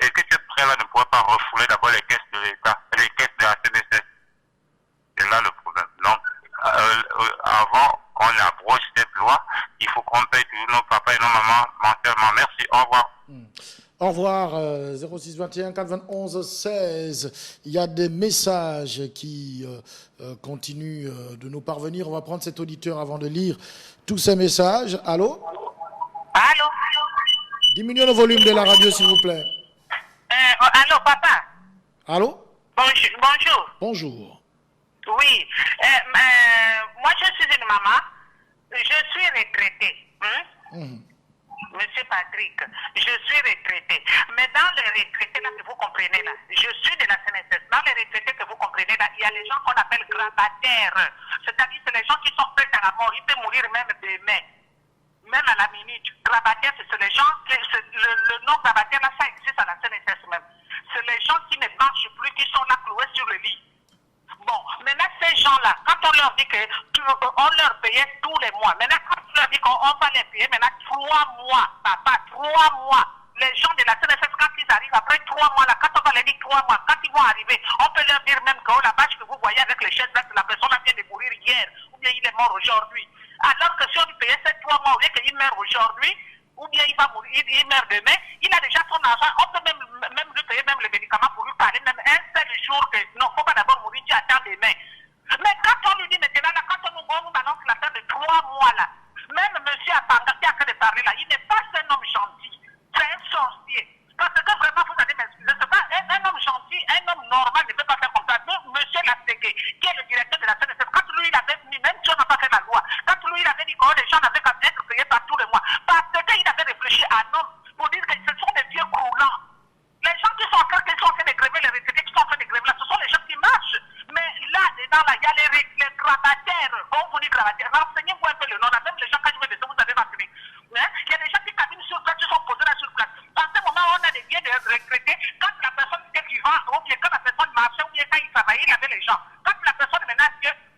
C: Est-ce que ce prêt-là ne pourrait pas refouler d'abord les caisses de l'État, les caisses de la CNSS? C'est là le problème. Donc, avant qu'on abroge cette loi, il faut qu'on paye tous nos papas et nos mamans mensuellement. Merci, au revoir.
B: Au revoir, 06 21 91 16. Il y a des messages qui continuent de nous parvenir. On va prendre cet auditeur avant de lire tous ces messages. Allô?
E: Allô?
B: Diminuez le volume de la radio, s'il vous plaît.
E: Allô, papa?
B: Allô?
E: Bonjour.
B: Bonjour.
E: Oui. Moi, je suis une maman. Je suis retraitée. Monsieur Patrick, je suis retraitée. Mais dans les retraités, là, que vous comprenez, là, je suis de la CNSS. Dans les retraités que vous comprenez, là, il y a les gens qu'on appelle grabataires. C'est-à-dire, c'est les gens qui sont prêts à la mort. Ils peuvent mourir même demain. Même à la minute. Grabataire, c'est les gens, le nom grabataire, là, ça existe à la CNSS. leur dit qu'on leur payait tous les mois. Maintenant, quand tu leur dis qu'on va les payer maintenant 3 mois, papa, 3 mois. Les gens de la CNSS, quand ils arrivent après 3 mois, là, quand on va leur dire 3 mois, quand ils vont arriver, on peut leur dire même que la vache que vous voyez avec les chaises, la personne vient de mourir hier, ou bien il est mort aujourd'hui. Alors que si on lui payait ces 3 mois, au lieu qu'il meurt aujourd'hui, ou bien il va mourir, il meurt demain, il a déjà son argent, on peut même lui payer même les médicaments pour lui parler, même un seul jour que non, il ne faut pas d'abord mourir, tu attends demain. Mais quand on lui dit maintenant, là, quand on nous annonce la fin de 3 mois, là, même monsieur Apanga qui a fait de parler là, il n'est pas un homme gentil, c'est un sorcier. Parce que vraiment, vous allez m'excuser, c'est pas un homme gentil, un homme normal ne peut pas faire comme ça. Mais monsieur Lastégué, qui est le directeur de la CNSS, quand lui il avait mis, même si on n'a pas fait la loi, quand lui il avait dit que les gens n'avaient qu'à être payés par tous les mois, parce qu'il avait réfléchi à un homme pour dire que ce sont des vieux croulants. Les gens qui sont en train de gréver les retraités, qui sont en train de gréver là, ce sont les gens qui marchent. Mais là, dedans, là, il y a les gravataires. On vous dit gravataires. Renseignez-vous un peu le nom. Là, même les gens, quand je vais vous avez renseigné. Hein? Il y a des gens qui caminent sur place, qui sont posés là sur place. En ce moment, on a des biens de retraités. Quand la personne était vivante, ou bien quand la personne marchait, ou bien quand il travaillait, il avait les gens. Quand la personne maintenant,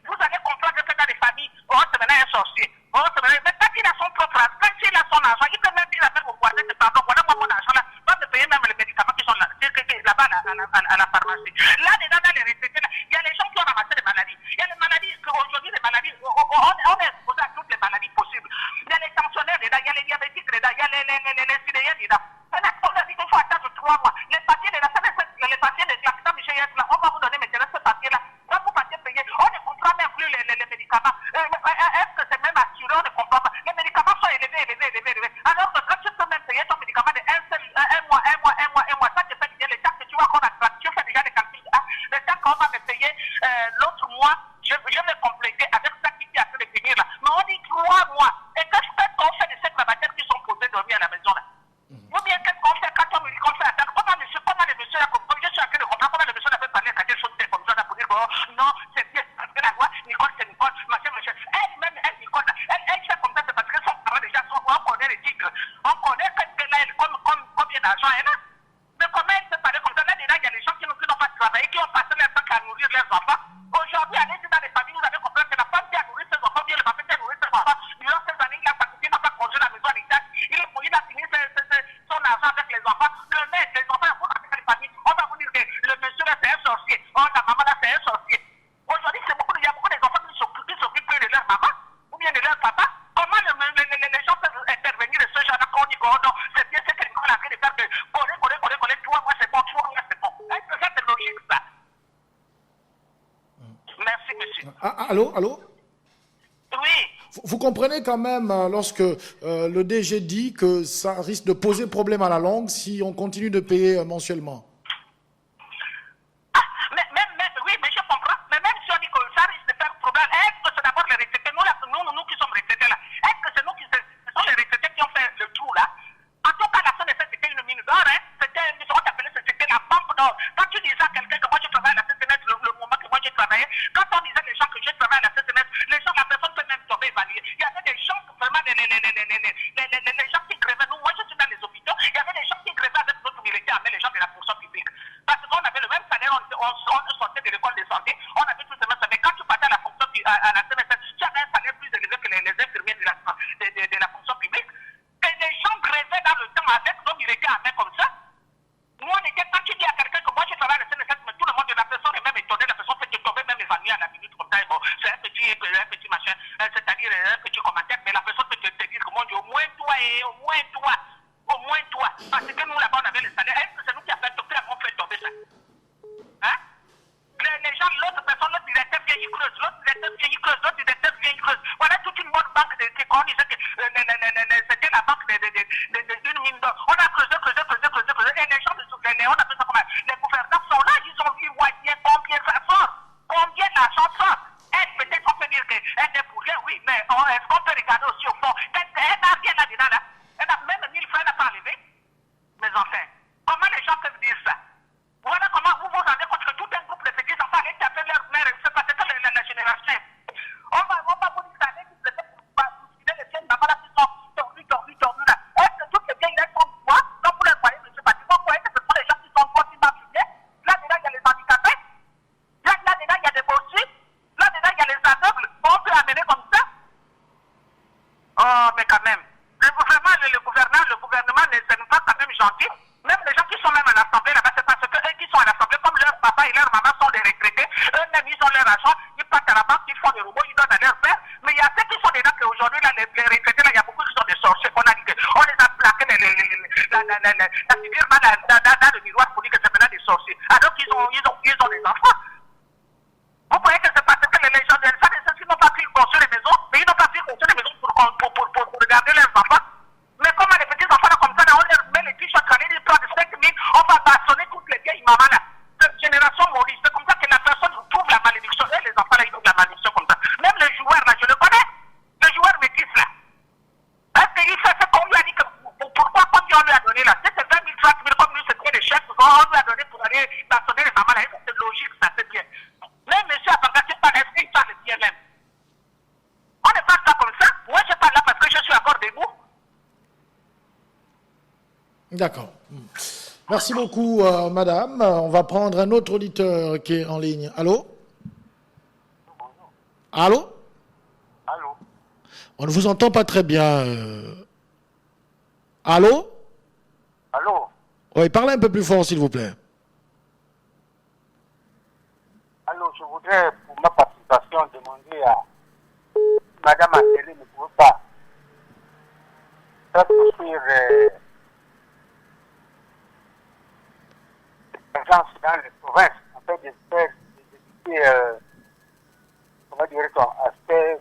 E: vous allez comprendre que dans les familles, c'est maintenant un sorcier. Mais quand il a son propre argent, quand il a son argent, il peut même dire à au voisin que pardon, voilà moi mon argent là, va me payer même les médicaments qui sont là, là-bas à la pharmacie. Là, dedans, dans les retraités, il y a les gens qui ont ramassé des maladies. Il y a les maladies, aujourd'hui, les maladies, on est exposé à toutes les maladies possibles. Il y a les tensionnaires dedans, il y a les diabétiques dedans, il y a les sidéens dedans. On a dit qu'il faut attendre 3 mois. Les papiers de la CNSS, les papiers de l'accident Michel Yes, là, on va vous donner maintenant ce papier-là. Quand vous partez payer, on ne comprend même plus les médicaments. Est-ce que c'est même assuré? On ne comprend pas. Les médicaments sont élevés. Alors que quand tu peux même payer ton médicament de un mois, ça te fait bien le temps que tu vois qu'on a tu fais déjà les calculs. Le temps qu'on va me payer l'autre mois, je vais compléter avec ça qui est en train de finir là. Mais on dit 3 mois. Et qu'est-ce qu'on fait de ces gravataires qui sont posés dormir à la maison là? Ou bien qu'est-ce qu'on fait quand on me dit qu'on fait la table? Comment le monsieur comme je suis en train de comprendre, comment le monsieur avait parlé à quelque chose comme ça là pour dire que non, c'est bien, parce que la loi, Nicole, c'est Nicole, machin. Elle-même, Nicole, elle fait comme ça, c'est parce que son parent déjà, on connaît les titres. On connaît qu'elle a combien d'argent elle a. Mais comment elle peut parler comme ça? Là, il y a des gens qui n'ont pas travaillé, qui ont passé leur temps à nourrir leurs enfants. Aujourd'hui, allez-y dans les familles, vous avez compris que la femme qui a nourri ses enfants, bien le papa qui a nourri ses enfants, durant ces années, il a participé, il n'a pas conduit la maison à l'État. Il a fini son argent avec les enfants. Le maître, les enfants, vous dans les familles, on va vous dire que le monsieur là, c'est un sorcier. Oh, la maman là, c'est un sorcier. Aujourd'hui, il y a beaucoup d'enfants qui s'occupent plus de leur maman ou bien de leur papa. Comment les gens peuvent intervenir de ce genre-là quand on dit que non, c'est bien ce que nous avons fait de faire que coller, 3 mois c'est bon, 3 mois c'est bon. Est-ce que ça c'est logique ça? Merci monsieur.
B: Allô?
E: Oui.
B: Vous comprenez quand même lorsque le DG dit que ça risque de poser problème à la longue si on continue de payer mensuellement.
E: Oui, mais je comprends. Mais même si on dit que ça risque de faire problème, est-ce que c'est d'abord les retraités, nous qui sommes retraités là, est-ce que ce sont les retraités qui ont fait le trou là? En tout cas, la CNSS c'était une mine d'or, hein? C'était la banque d'or. Quand tu disais à quelqu'un que moi je travaille à la CNSS, le moment que moi j'ai travaillé, quand on disait les gens que je travaille à la CNSS, la personne peut même tomber évaluée. Il y avait des gens vraiment, les gens qui grévaient. Nous, moi je suis dans les hôpitaux, il y avait des gens qui grévaient avec notre militaire, mais les gens de la fonction publique. Parce qu'on avait le même salaire, on sortait de l'école de santé, on avait tout le même salaire. Mais quand tu partais à la fonction à la CNSS, tu avais un salaire plus élevé que les infirmiers de la fonction publique. Et les gens grévaient dans le temps avec nos militaires à main comme ça. Moi, quand tu dis à quelqu'un que moi je travaille à la CNSS, mais tout le monde de la personne est même étonné, la personne fait tomber même évanouie à la minute comme ça. Bon, c'est un petit machin, c'est-à-dire un petit commentaire, mais la personne peut te dire que mon Dieu, au moins toi. Parce que nous là-bas on avait le salaire. Est-ce que c'est nous qui avons fait tomber ça? Hein? Les gens, l'autre personne, l'autre sorciers. Alors qu'ils ont des enfants. Vous voyez que c'est parce que les gens de ça, ils n'ont pas pu construire les maisons, mais ils n'ont pas pu construire les maisons pour regarder leurs enfants. Mais comme les petits enfants là, comme ça, là, on leur met les fiches à traîner, ils prennent 5 000, on va bastonner toutes les vieilles mamans là. Cette génération maudite, c'est comme ça que la personne trouve la malédiction. Et les enfants là, ils trouvent la malédiction comme ça. Même le joueur là, je le connais. Le joueur métis là. Est-ce qu'il fait ce qu'on lui a dit que pourquoi comme on lui a donné là? C'est 20 000, 30 000 comme lui, c'est très de chèques qu'on lui a donné pour aller bastonner les mamans là. C'est logique, ça, c'est bien. Même monsieur Abanga, c'est pas est-ce qu'il parle bien même. On ne parle pas comme ça. Moi, je parle là parce que je suis encore debout.
B: D'accord. Merci beaucoup, madame. On va prendre un autre auditeur qui est en ligne. Allô? Allô?
C: Allô?
B: On ne vous entend pas très bien. Allô?
C: Allô?
B: Oui, parlez un peu plus fort, s'il vous plaît.
C: Allô, je voudrais, pour ma participation, demander à Madame Atélé ne pouvait pas faire construire des agences dans les provinces, en fait, d'éviter, comment dirait-on, à ces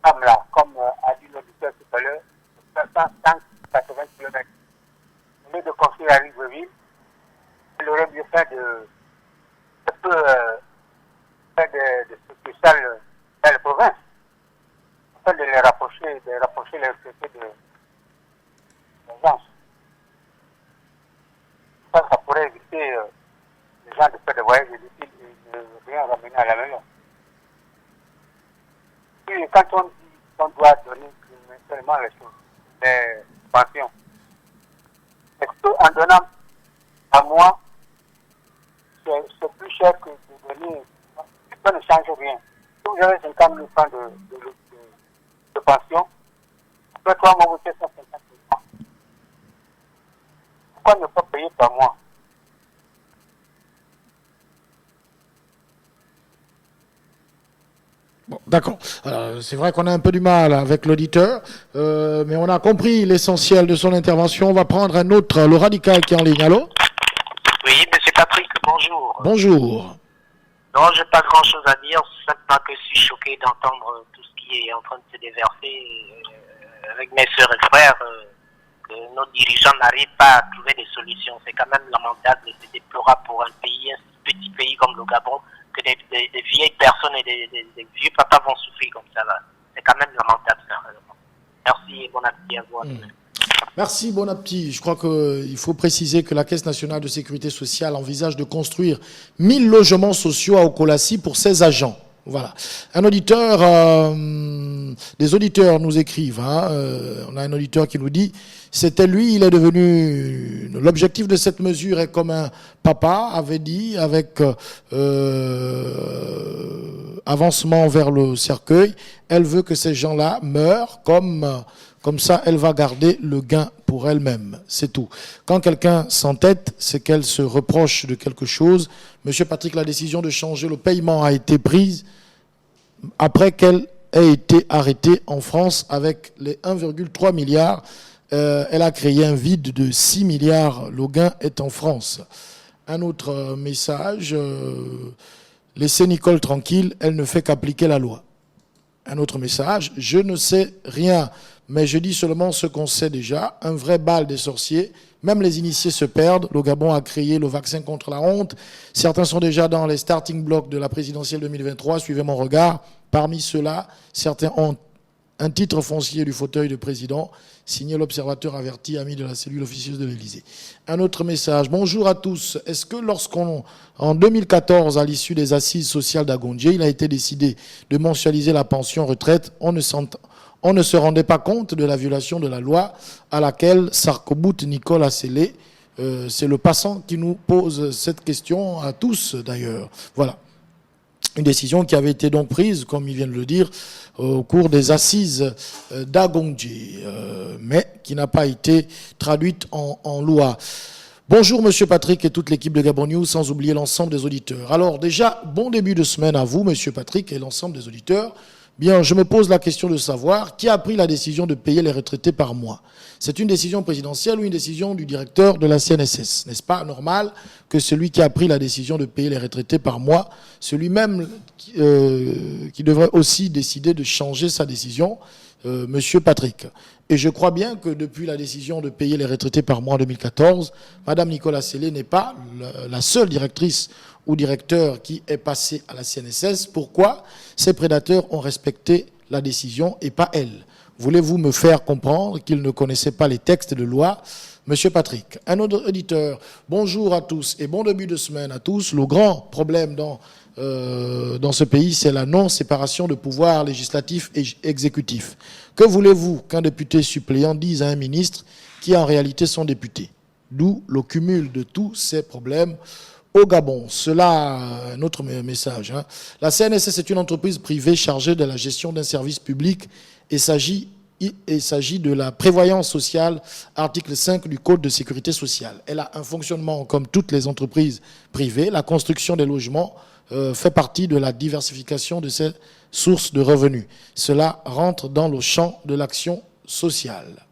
C: femmes-là, comme a dit l'auditeur tout à l'heure, 180 km. Au lieu de construire à Libreville, elle aurait mieux fait de faire de succursales dans les provinces, afin de les rapprocher les retraités de l'agence. Ça pourrait éviter les gens de faire des voyages inutiles et de rien ramener à la maison. Et quand on dit qu'on doit donner seulement les pensions, est-ce qu'en donnant à moi, c'est plus cher que de donner, ça ne change rien. Si vous avez 50 000 francs de pension, après 3 mois, vous faites 150 000 francs. Pourquoi ne pas payer par mois?
B: Bon, d'accord. C'est vrai qu'on a un peu du mal avec l'auditeur, mais on a compris l'essentiel de son intervention. On va prendre un autre, le radical qui est en ligne. Allô?
F: Oui, monsieur Patrick, bonjour.
B: Bonjour.
F: Non, j'ai pas grand chose à dire, simplement que je suis choqué d'entendre tout ce qui est en train de se déverser avec mes soeurs et frères, que nos dirigeants n'arrivent pas à trouver des solutions. C'est quand même lamentable et c'est déplorable pour un pays, un petit pays comme le Gabon, que des vieilles personnes et des vieux papas vont souffrir comme ça là. C'est quand même lamentable ça. Merci et bon appétit à vous.
B: Merci, bon appétit. Je crois qu'il faut préciser que la Caisse nationale de sécurité sociale envisage de construire 1000 logements sociaux à Okolassi pour ses agents. Voilà. Un auditeur, des auditeurs nous écrivent. On a un auditeur qui nous dit, c'était lui, il est devenu. L'objectif de cette mesure est comme un papa avait dit, avec avancement vers le cercueil. Elle veut que ces gens-là meurent comme ça, elle va garder le gain pour elle-même. C'est tout. Quand quelqu'un s'entête, c'est qu'elle se reproche de quelque chose. Monsieur Patrick, la décision de changer le paiement a été prise après qu'elle ait été arrêtée en France avec les 1,3 milliard. Elle a créé un vide de 6 milliards. Le gain est en France. Un autre message. Laissez Nicole tranquille, elle ne fait qu'appliquer la loi. Un autre message. Je ne sais rien. Mais je dis seulement ce qu'on sait déjà, un vrai bal des sorciers, même les initiés se perdent. Le Gabon a créé le vaccin contre la honte. Certains sont déjà dans les starting blocks de la présidentielle 2023, suivez mon regard. Parmi ceux-là, certains ont un titre foncier du fauteuil de président, signé l'observateur averti, ami de la cellule officieuse de l'Élysée. Un autre message. Bonjour à tous. Est-ce que en 2014, à l'issue des assises sociales d'Agondjé, il a été décidé de mensualiser la pension retraite, on ne se rendait pas compte de la violation de la loi à laquelle Sarkobout Nicole a scellé. C'est le passant qui nous pose cette question, à tous d'ailleurs. Voilà. Une décision qui avait été donc prise, comme il vient de le dire, au cours des assises d'Agondjé, mais qui n'a pas été traduite en loi. Bonjour Monsieur Patrick et toute l'équipe de Gabon News, sans oublier l'ensemble des auditeurs. Alors déjà, bon début de semaine à vous Monsieur Patrick et l'ensemble des auditeurs. Bien, je me pose la question de savoir qui a pris la décision de payer les retraités par mois. C'est une décision présidentielle ou une décision du directeur de la CNSS? N'est-ce pas normal que celui qui a pris la décision de payer les retraités par mois, celui-même qui devrait aussi décider de changer sa décision, Monsieur Patrick? Et je crois bien que depuis la décision de payer les retraités par mois en 2014, Madame Nicole Assélé n'est pas la seule directrice ou directeur qui est passé à la CNSS. Pourquoi ces prédateurs ont respecté la décision et pas elle? Voulez-vous me faire comprendre qu'ils ne connaissaient pas les textes de loi? Monsieur Patrick, un autre auditeur. Bonjour à tous et bon début de semaine à tous. Le grand problème dans ce pays, c'est la non-séparation de pouvoir législatif et exécutif. Que voulez-vous qu'un député suppléant dise à un ministre qui en réalité sont députés? D'où le cumul de tous ces problèmes au Gabon. Cela, un autre message. La CNSS est une entreprise privée chargée de la gestion d'un service public et il s'agit de la prévoyance sociale, article 5 du Code de sécurité sociale. Elle a un fonctionnement comme toutes les entreprises privées. La construction des logements fait partie de la diversification de ces sources de revenus. Cela rentre dans le champ de l'action sociale.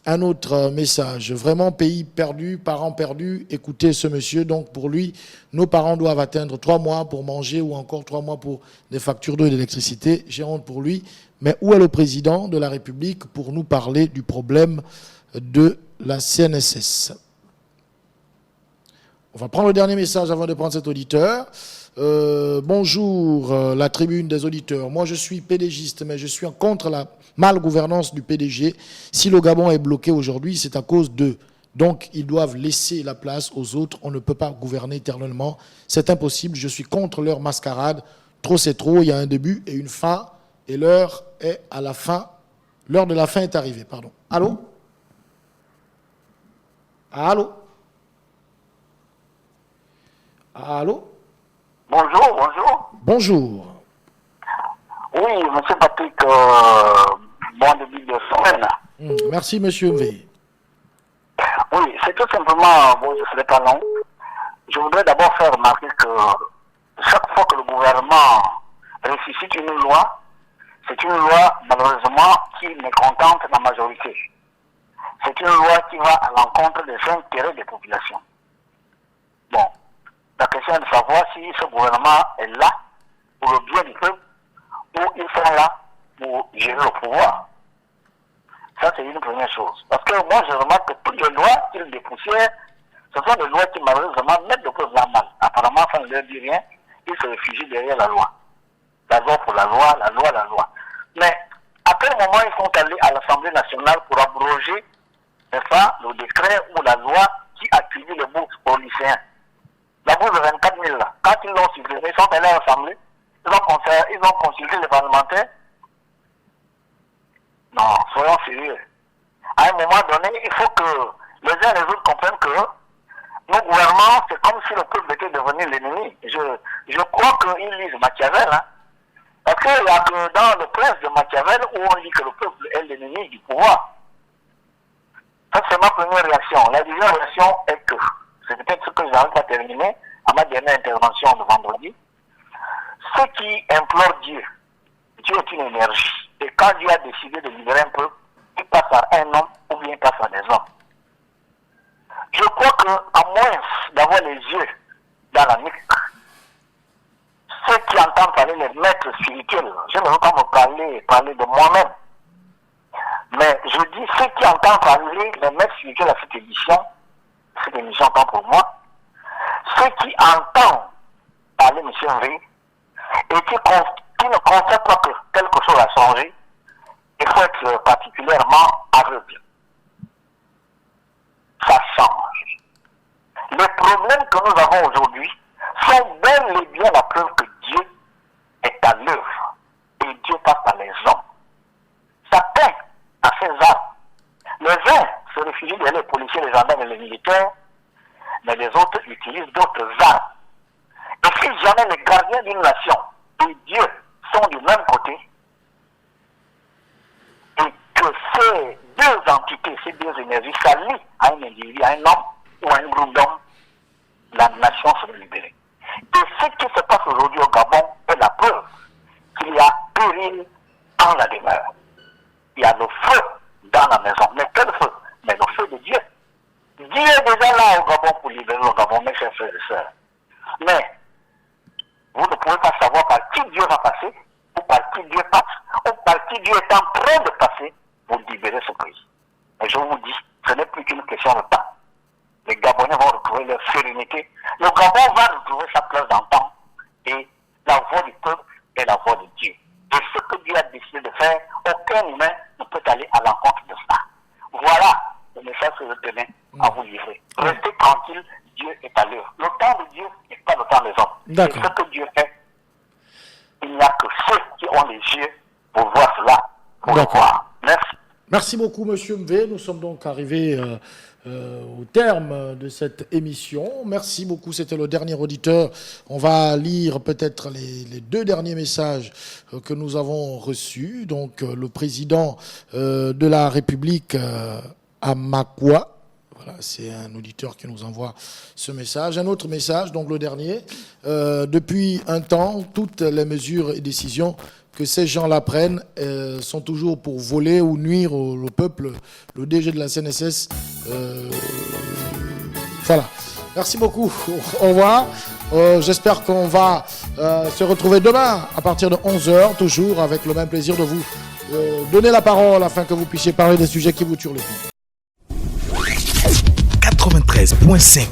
B: Un autre message, vraiment pays perdu, parents perdus, écoutez ce monsieur, donc pour lui, nos parents doivent atteindre 3 mois pour manger ou encore 3 mois pour des factures d'eau et d'électricité, j'ai honte pour lui, mais où est le président de la République pour nous parler du problème de la CNSS? On va prendre le dernier message avant de prendre cet auditeur. Bonjour, la tribune des auditeurs. Moi, je suis PDGiste, mais je suis contre la malgouvernance du PDG. Si le Gabon est bloqué aujourd'hui, c'est à cause d'eux. Donc, ils doivent laisser la place aux autres. On ne peut pas gouverner éternellement. C'est impossible. Je suis contre leur mascarade. Trop, c'est trop. Il y a un début et une fin. Et l'heure est à la fin. L'heure de la fin est arrivée. Pardon. Allô? Allô? Allô?
D: Bonjour, bonjour.
B: Bonjour.
D: Oui, monsieur Patrick, bon début de semaine.
B: Merci, monsieur V.
D: Oui, c'est tout simplement, bon, je ne serai pas long. Je voudrais d'abord faire remarquer que chaque fois que le gouvernement ressuscite une loi, c'est une loi, malheureusement, qui mécontente la majorité. C'est une loi qui va à l'encontre des intérêts des populations. Bon, la question est de savoir si ce gouvernement est là pour le bien du peuple ou ils sont là pour gérer le pouvoir. Ça, c'est une première chose. Parce que moi, je remarque que toutes les lois qu'ils dépoussièrent, ce sont des lois qui, malheureusement, mettent le peuple en mal. Apparemment, ça ne leur dit rien. Ils se réfugient derrière la loi. La loi pour la loi, la loi, la loi. Mais, à quel moment ils sont allés à l'Assemblée nationale pour abroger, n'est-ce pas, le décret ou la loi qui attribue les bourses aux lycéens? La bourse de 24 000, là, quand ils l'ont supprimée, ils sont allés à l'Assemblée, ils ont consulté les parlementaires. Non, soyons sérieux. À un moment donné, il faut que les uns et les autres comprennent que nos gouvernements, c'est comme si le peuple était devenu l'ennemi. Je crois qu'ils lisent Machiavel. Hein. Parce qu'il y a que dans le prince de Machiavel où on dit que le peuple est l'ennemi du pouvoir. Ça, c'est ma première réaction. La deuxième réaction est que, c'est peut-être ce que je n'arrive pas à terminer à ma dernière intervention de vendredi, ceux qui implorent Dieu, Dieu est une énergie. Et quand Dieu a décidé de libérer un peuple, il passe à un homme ou bien il passe à des hommes. Je crois qu'à moins d'avoir les yeux dans la nuque, ceux qui entendent parler les maîtres spirituels, je ne veux pas me parler de moi-même, mais je dis ceux qui entendent parler les maîtres spirituels à cette émission tant pour moi, ceux qui entendent parler M. Henry et qui ne constatent pas que quelque chose a changé, il faut être particulièrement aveugle. Ça change. Les problèmes que nous avons aujourd'hui sont bel et bien la preuve que Dieu est à l'œuvre. Et Dieu passe par les hommes. Chacun a ses armes. Les uns se réfugient derrière les policiers, les gendarmes et les militaires, mais les autres utilisent d'autres armes. Et si jamais les gardiens d'une nation et Dieu sont du même côté, et que ces deux entités, ces deux énergies s'allient à un individu, à un homme ou à un groupe d'hommes, la nation sera libérée. Et ce qui se passe aujourd'hui au Gabon est la preuve qu'il y a péril
G: Mais vous ne pouvez pas savoir par qui Dieu va passer, ou par qui Dieu passe, ou par qui Dieu est en train de passer pour libérer ce pays. Et je vous dis, ce n'est plus qu'une question de temps. Les Gabonais vont retrouver leur sérénité. Le Gabon va retrouver sa place d'antan. Et la voix du peuple est la voix de Dieu. Et ce que Dieu a décidé de faire, aucun humain ne peut aller à l'encontre de ça. Voilà le message que je tenais à vous livrer. Restez tranquille, Dieu est à l'heure. Le temps de Dieu n'est pas le temps des hommes. Et ce que Dieu fait, il n'y a que ceux qui ont les yeux pour voir cela, pour le voir. Merci.
B: Merci beaucoup, Monsieur Mvé. Nous sommes donc arrivés au terme de cette émission. Merci beaucoup. C'était le dernier auditeur. On va lire peut-être les deux derniers messages que nous avons reçus. Donc, le président de la République à Makwa. Voilà, c'est un auditeur qui nous envoie ce message. Un autre message, donc le dernier. Depuis un temps, toutes les mesures et décisions que ces gens-là prennent sont toujours pour voler ou nuire au peuple. Le DG de la CNSS, voilà. Merci beaucoup. Au revoir. J'espère qu'on va se retrouver demain à partir de 11h, toujours avec le même plaisir de vous donner la parole afin que vous puissiez parler des sujets qui vous turent le plus.
H: 93.5